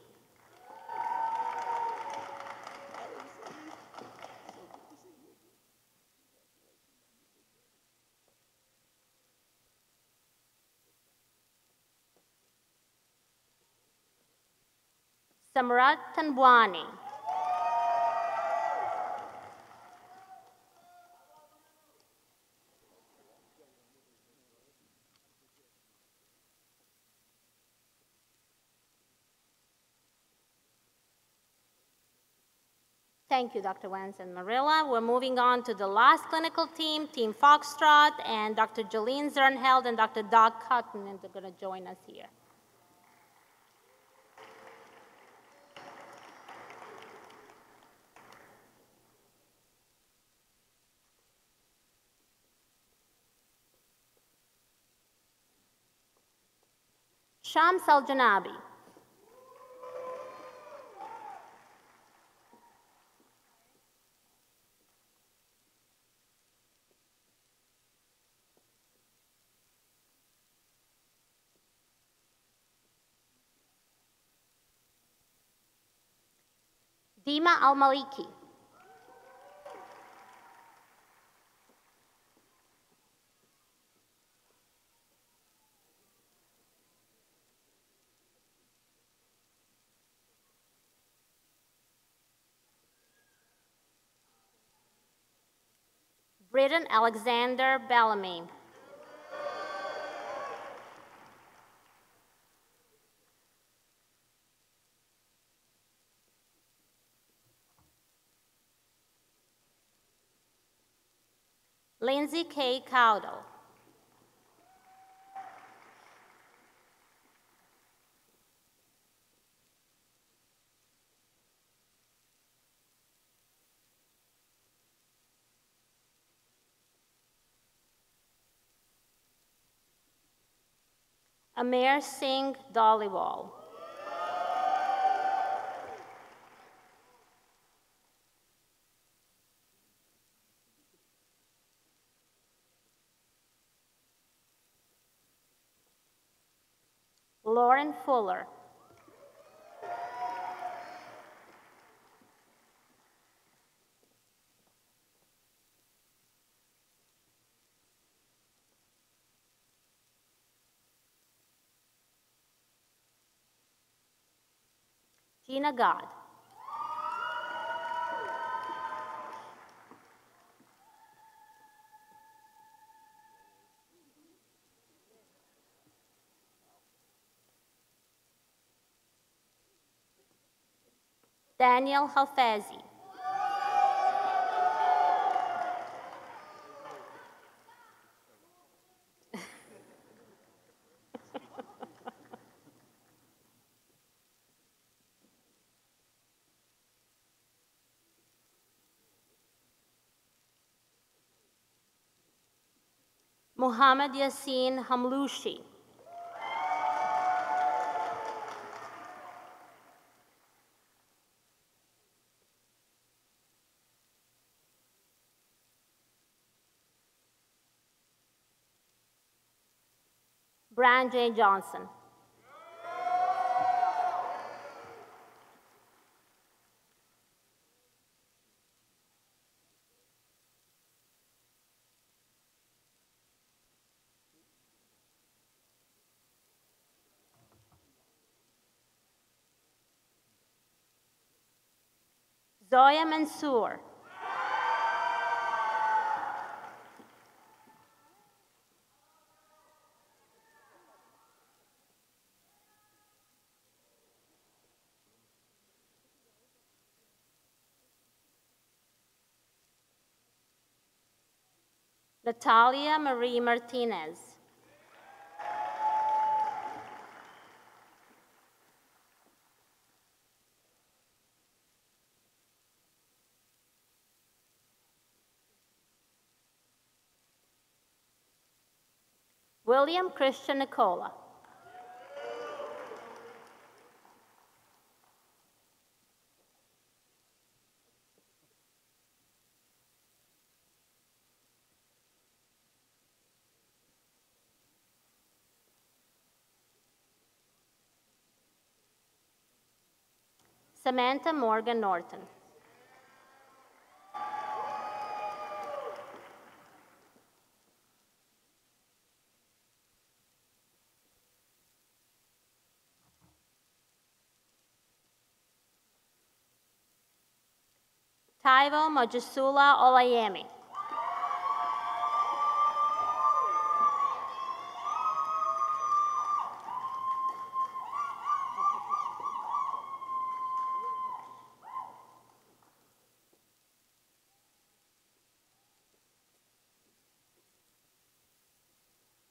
Samrat Tanbwani. Thank you, Dr. Wentz and Marilla. We're moving on to the last clinical team, Team Foxtrot, and Dr. Jolene Zernheld and Dr. Doug Cotton, and they're going to join us here. Shams Al-Janabi. Dima Al-Maliki. Britton Alexander Bellamy. Lindsay K. Cowdell. Amir Singh Dhaliwal. Lauren Fuller. Gina God. Daniel Halfazi. Muhammad Yassin Hamloushi. Brian J. Johnson. Zoya Mansour. Natalia Marie Martinez. William Christian Nicola. Samantha Morgan Norton. Taivo Majusula Olayemi.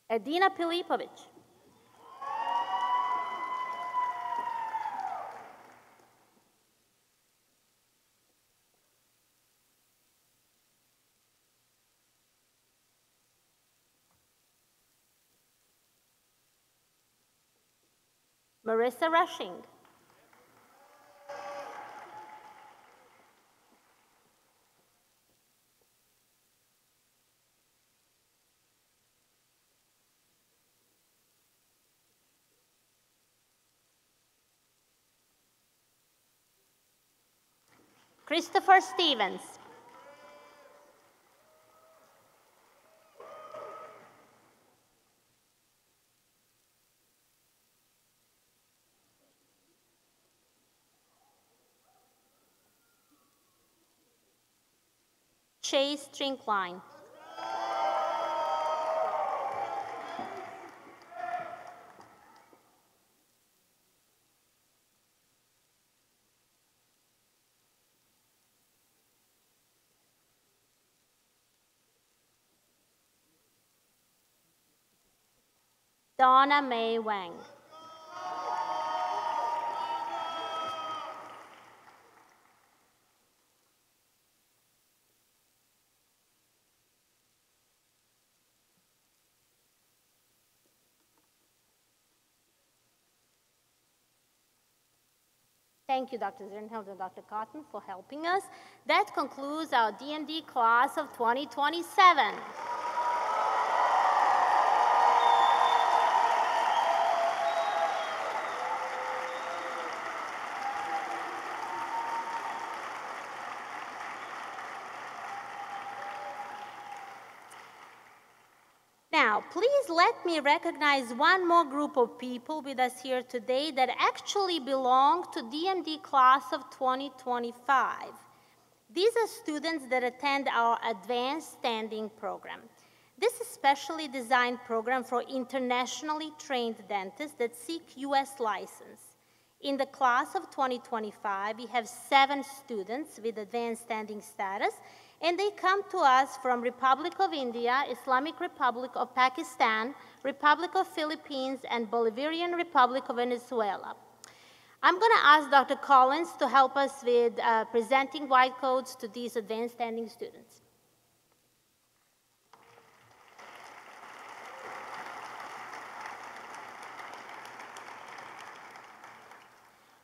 Edina Pilipovic. Marissa Rushing. Christopher Stevens. Chase Trinkline. Donna May Wang. Thank you, Dr. Zernheld and Dr. Cotton, for helping us. That concludes our DMD class of 2027. Now, please let me recognize one more group of people with us here today that actually belong to DMD class of 2025. These are students that attend our Advanced Standing program. This is a specially designed program for internationally trained dentists that seek US license. In the class of 2025, we have 7 students with Advanced Standing status, and they come to us from Republic of India, Islamic Republic of Pakistan, Republic of Philippines, and Bolivarian Republic of Venezuela. I'm going to ask Dr. Collins to help us with presenting white coats to these Advanced Standing students.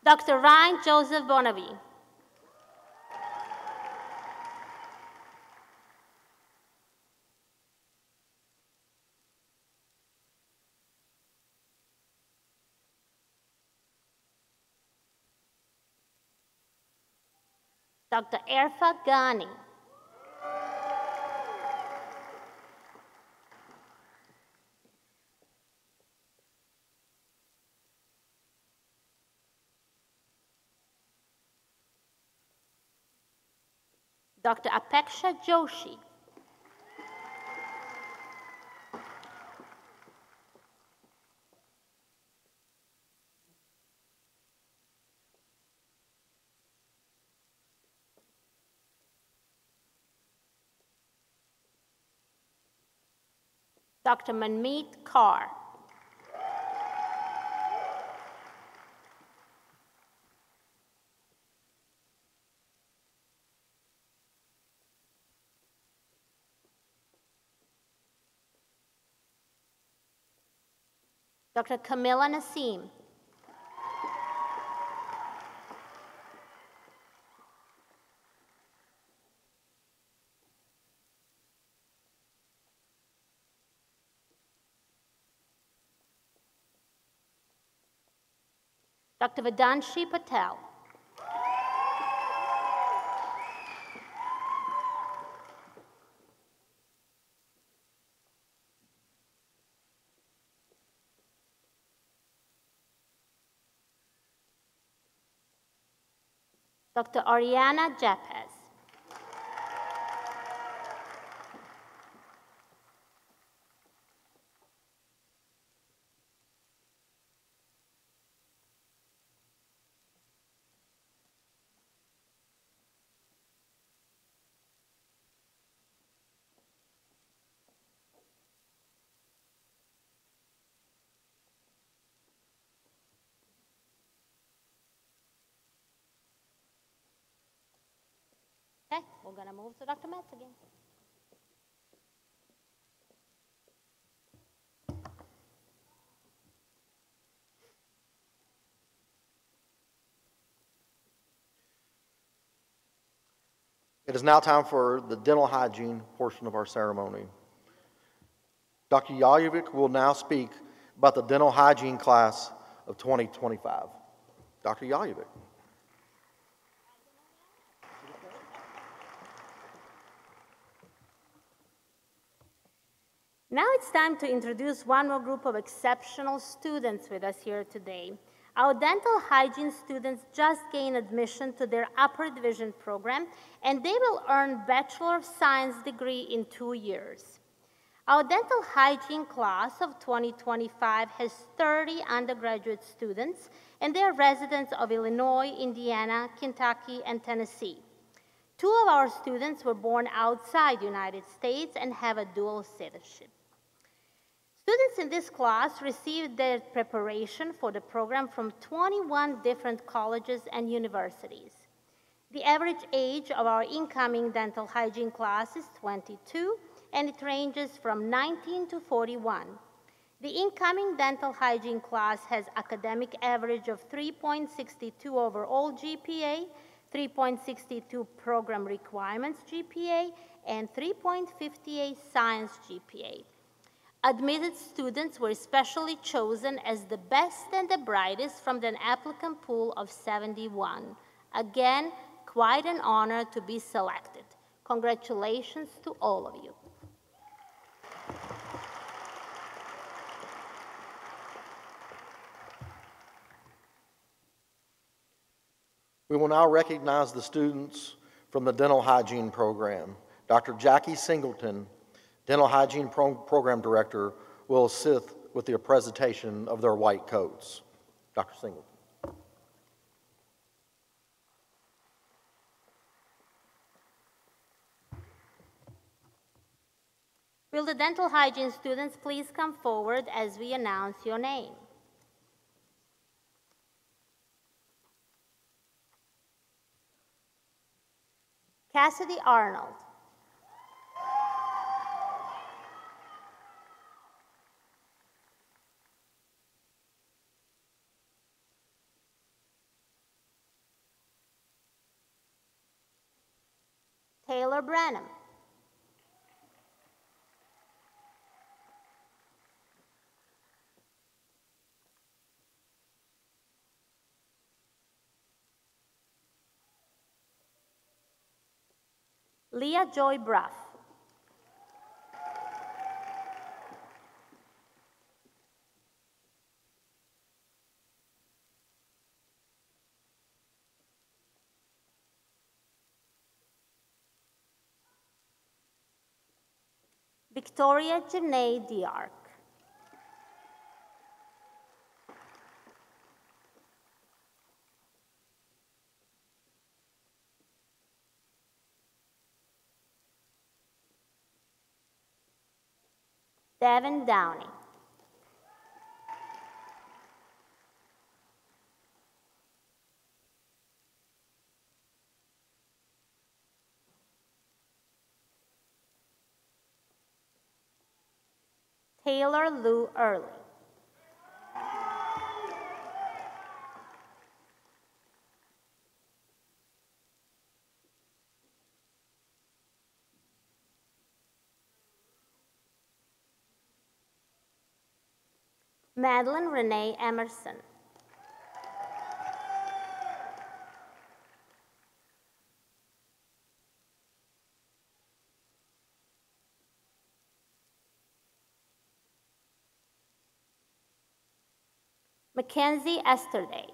Dr. Ryan Joseph Bonavie. Dr. Erfa Ghani. Dr. Apeksha Joshi. Dr. Manmeet Kaur. Dr. Camilla Nassim. Dr. Vedanshi Patel. Dr. Ariana Japez. Okay, we're going to move to Dr. Metz again. It is now time for the dental hygiene portion of our ceremony. Dr. Yajovic will now speak about the dental hygiene class of 2025. Dr. Yajovic. Now it's time to introduce one more group of exceptional students with us here today. Our dental hygiene students just gained admission to their upper division program, and they will earn Bachelor of Science degree in 2 years. Our dental hygiene class of 2025 has 30 undergraduate students, and they are residents of Illinois, Indiana, Kentucky, and Tennessee. 2 of our students were born outside the United States and have a dual citizenship. Students in this class received their preparation for the program from 21 different colleges and universities. The average age of our incoming dental hygiene class is 22, and it ranges from 19 to 41. The incoming dental hygiene class has academic average of 3.62 overall GPA, 3.62 program requirements GPA, and 3.58 science GPA. Admitted students were specially chosen as the best and the brightest from an applicant pool of 71. Again, quite an honor to be selected. Congratulations to all of you. We will now recognize the students from the dental hygiene program. Dr. Jackie Singleton, Dental Hygiene Program Director, will assist with the presentation of their white coats. Dr. Singleton. Will the dental hygiene students please come forward as we announce your name? Cassidy Arnold. Taylor Branham. Leah Joy Bruff. Victoria Janae Diark. Devin Downey. Taylor Lou Early. Madeline Renee Emerson. Mackenzie Esterday.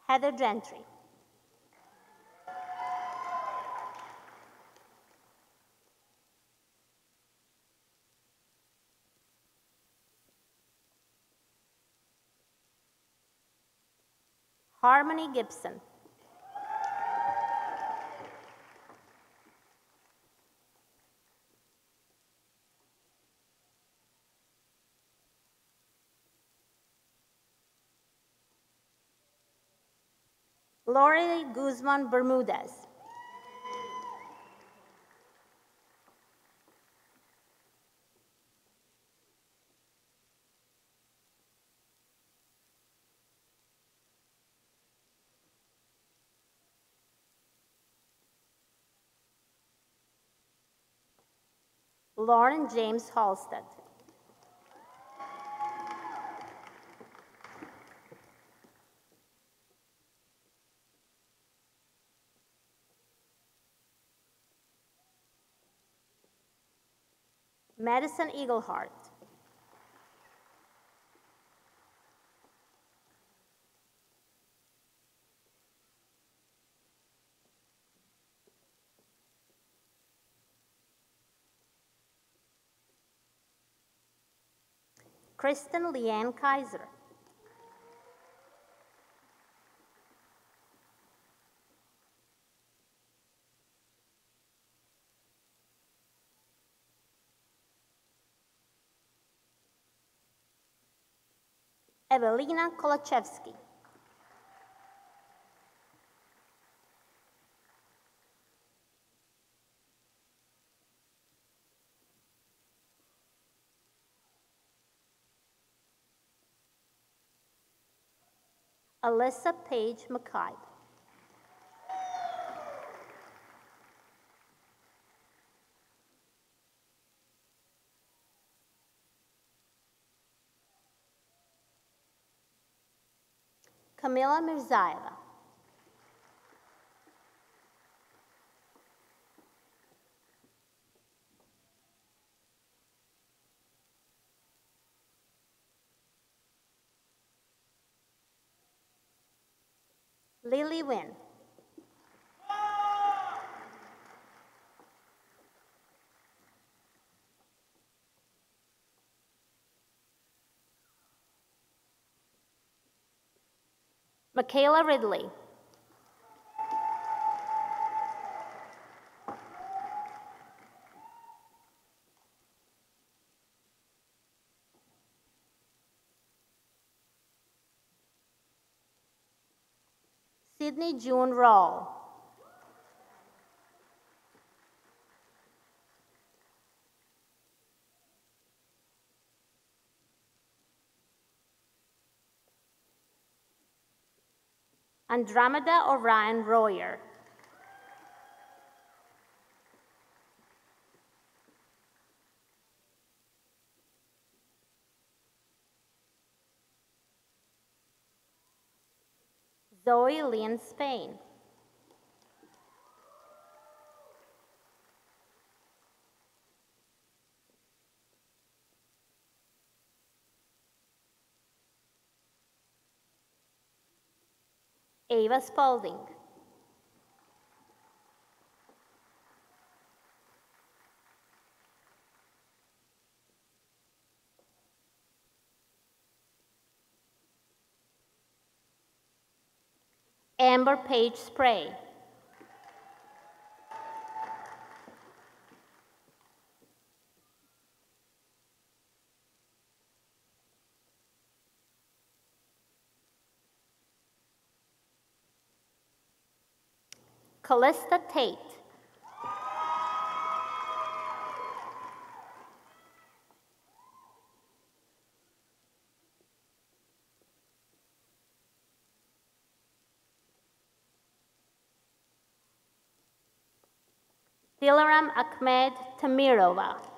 Heather Gentry. Harmony Gibson. Lori Guzman Bermudez. Lauren James Halstead. Madison Eagleheart. Kristen Leanne Kaiser. Evelina Kolachevsky. Alyssa Page McKay. Camila Mirzaeva. Lily Wynn. Michaela Ridley. Sydney June Rawl. Andromeda Orion Royer. Zoe Lynn Spain. Ava Spalding. Amber Page Spray. Callista Tate. Dilaram Ahmed Tamirova.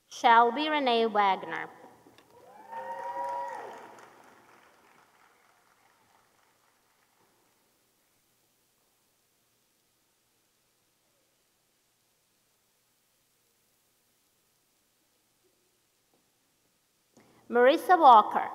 Shelby Renee Wagner. Marissa Walker.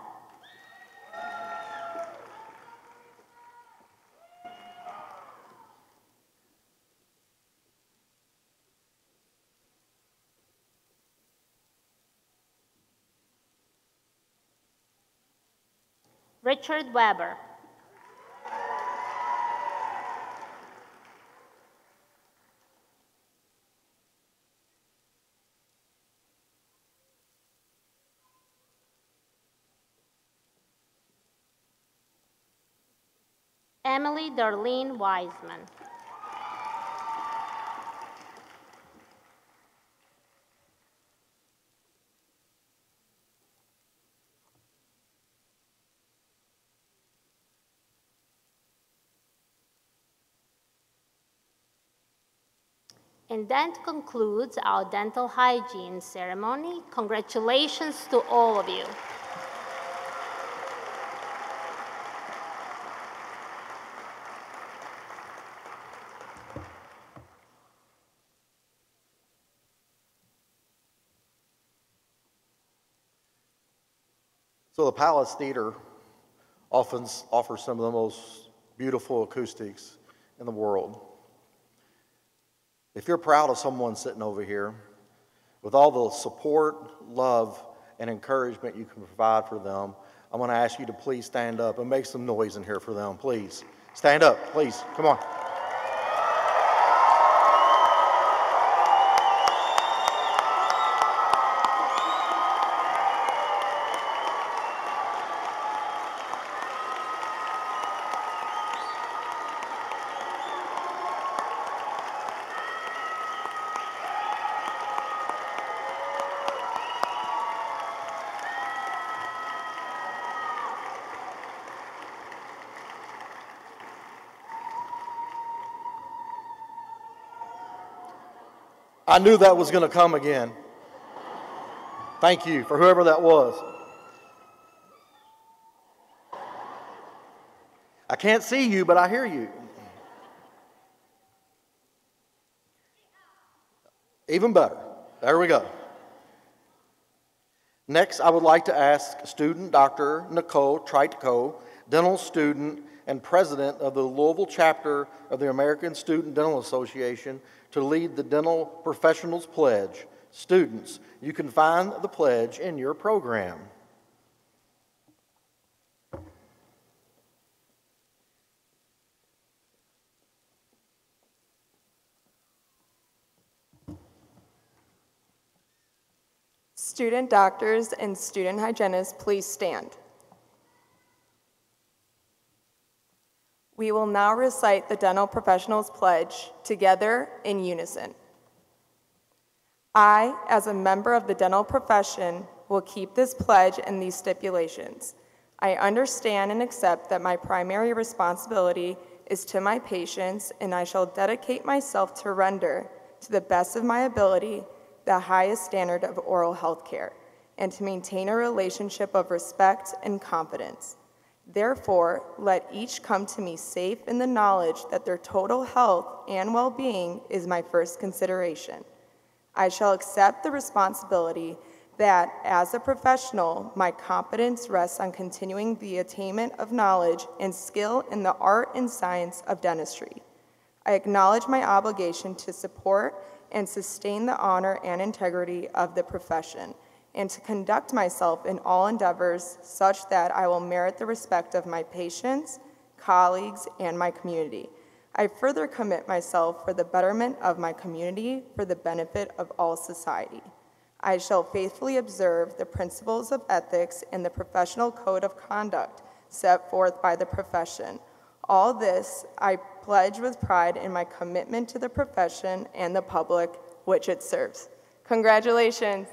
Richard Weber. Emily Darlene Wiseman. And that concludes our dental hygiene ceremony. Congratulations to all of you. So the Palace Theater often offers some of the most beautiful acoustics in the world. If you're proud of someone sitting over here, with all the support, love, and encouragement you can provide for them, I'm going to ask you to please stand up and make some noise in here for them, please. Stand up, please. Come on. I knew that was going to come again. Thank you for whoever that was. I can't see you, but I hear you. Even better. There we go. Next, I would like to ask student Dr. Nicole Treitko, dental student and president of the Louisville chapter of the American Student Dental Association, to lead the Dental Professionals Pledge. Students, you can find the pledge in your program. Student doctors and student hygienists, please stand. We will now recite the Dental Professionals Pledge together in unison. I, as a member of the dental profession, will keep this pledge and these stipulations. I understand and accept that my primary responsibility is to my patients, and I shall dedicate myself to render, to the best of my ability, the highest standard of oral health care, and to maintain a relationship of respect and confidence. Therefore, let each come to me safe in the knowledge that their total health and well-being is my first consideration. I shall accept the responsibility that, as a professional, my competence rests on continuing the attainment of knowledge and skill in the art and science of dentistry. I acknowledge my obligation to support and sustain the honor and integrity of the profession, and to conduct myself in all endeavors such that I will merit the respect of my patients, colleagues, and my community. I further commit myself for the betterment of my community for the benefit of all society. I shall faithfully observe the principles of ethics and the professional code of conduct set forth by the profession. All this I pledge with pride in my commitment to the profession and the public which it serves. Congratulations.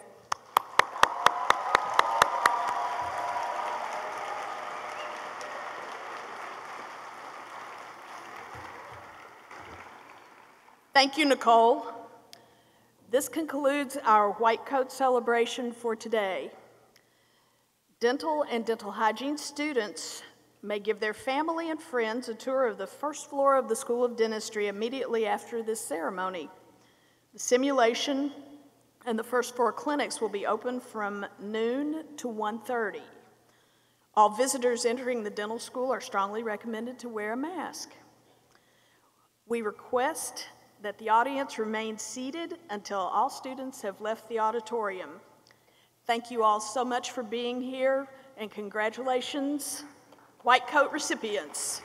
Thank you, Nicole. This concludes our White Coat celebration for today. Dental and dental hygiene students may give their family and friends a tour of the first floor of the School of Dentistry immediately after this ceremony. The simulation and the first floor clinics will be open from noon to 1:30. All visitors entering the dental school are strongly recommended to wear a mask. We request that the audience remain seated until all students have left the auditorium. Thank you all so much for being here, and congratulations, White Coat recipients.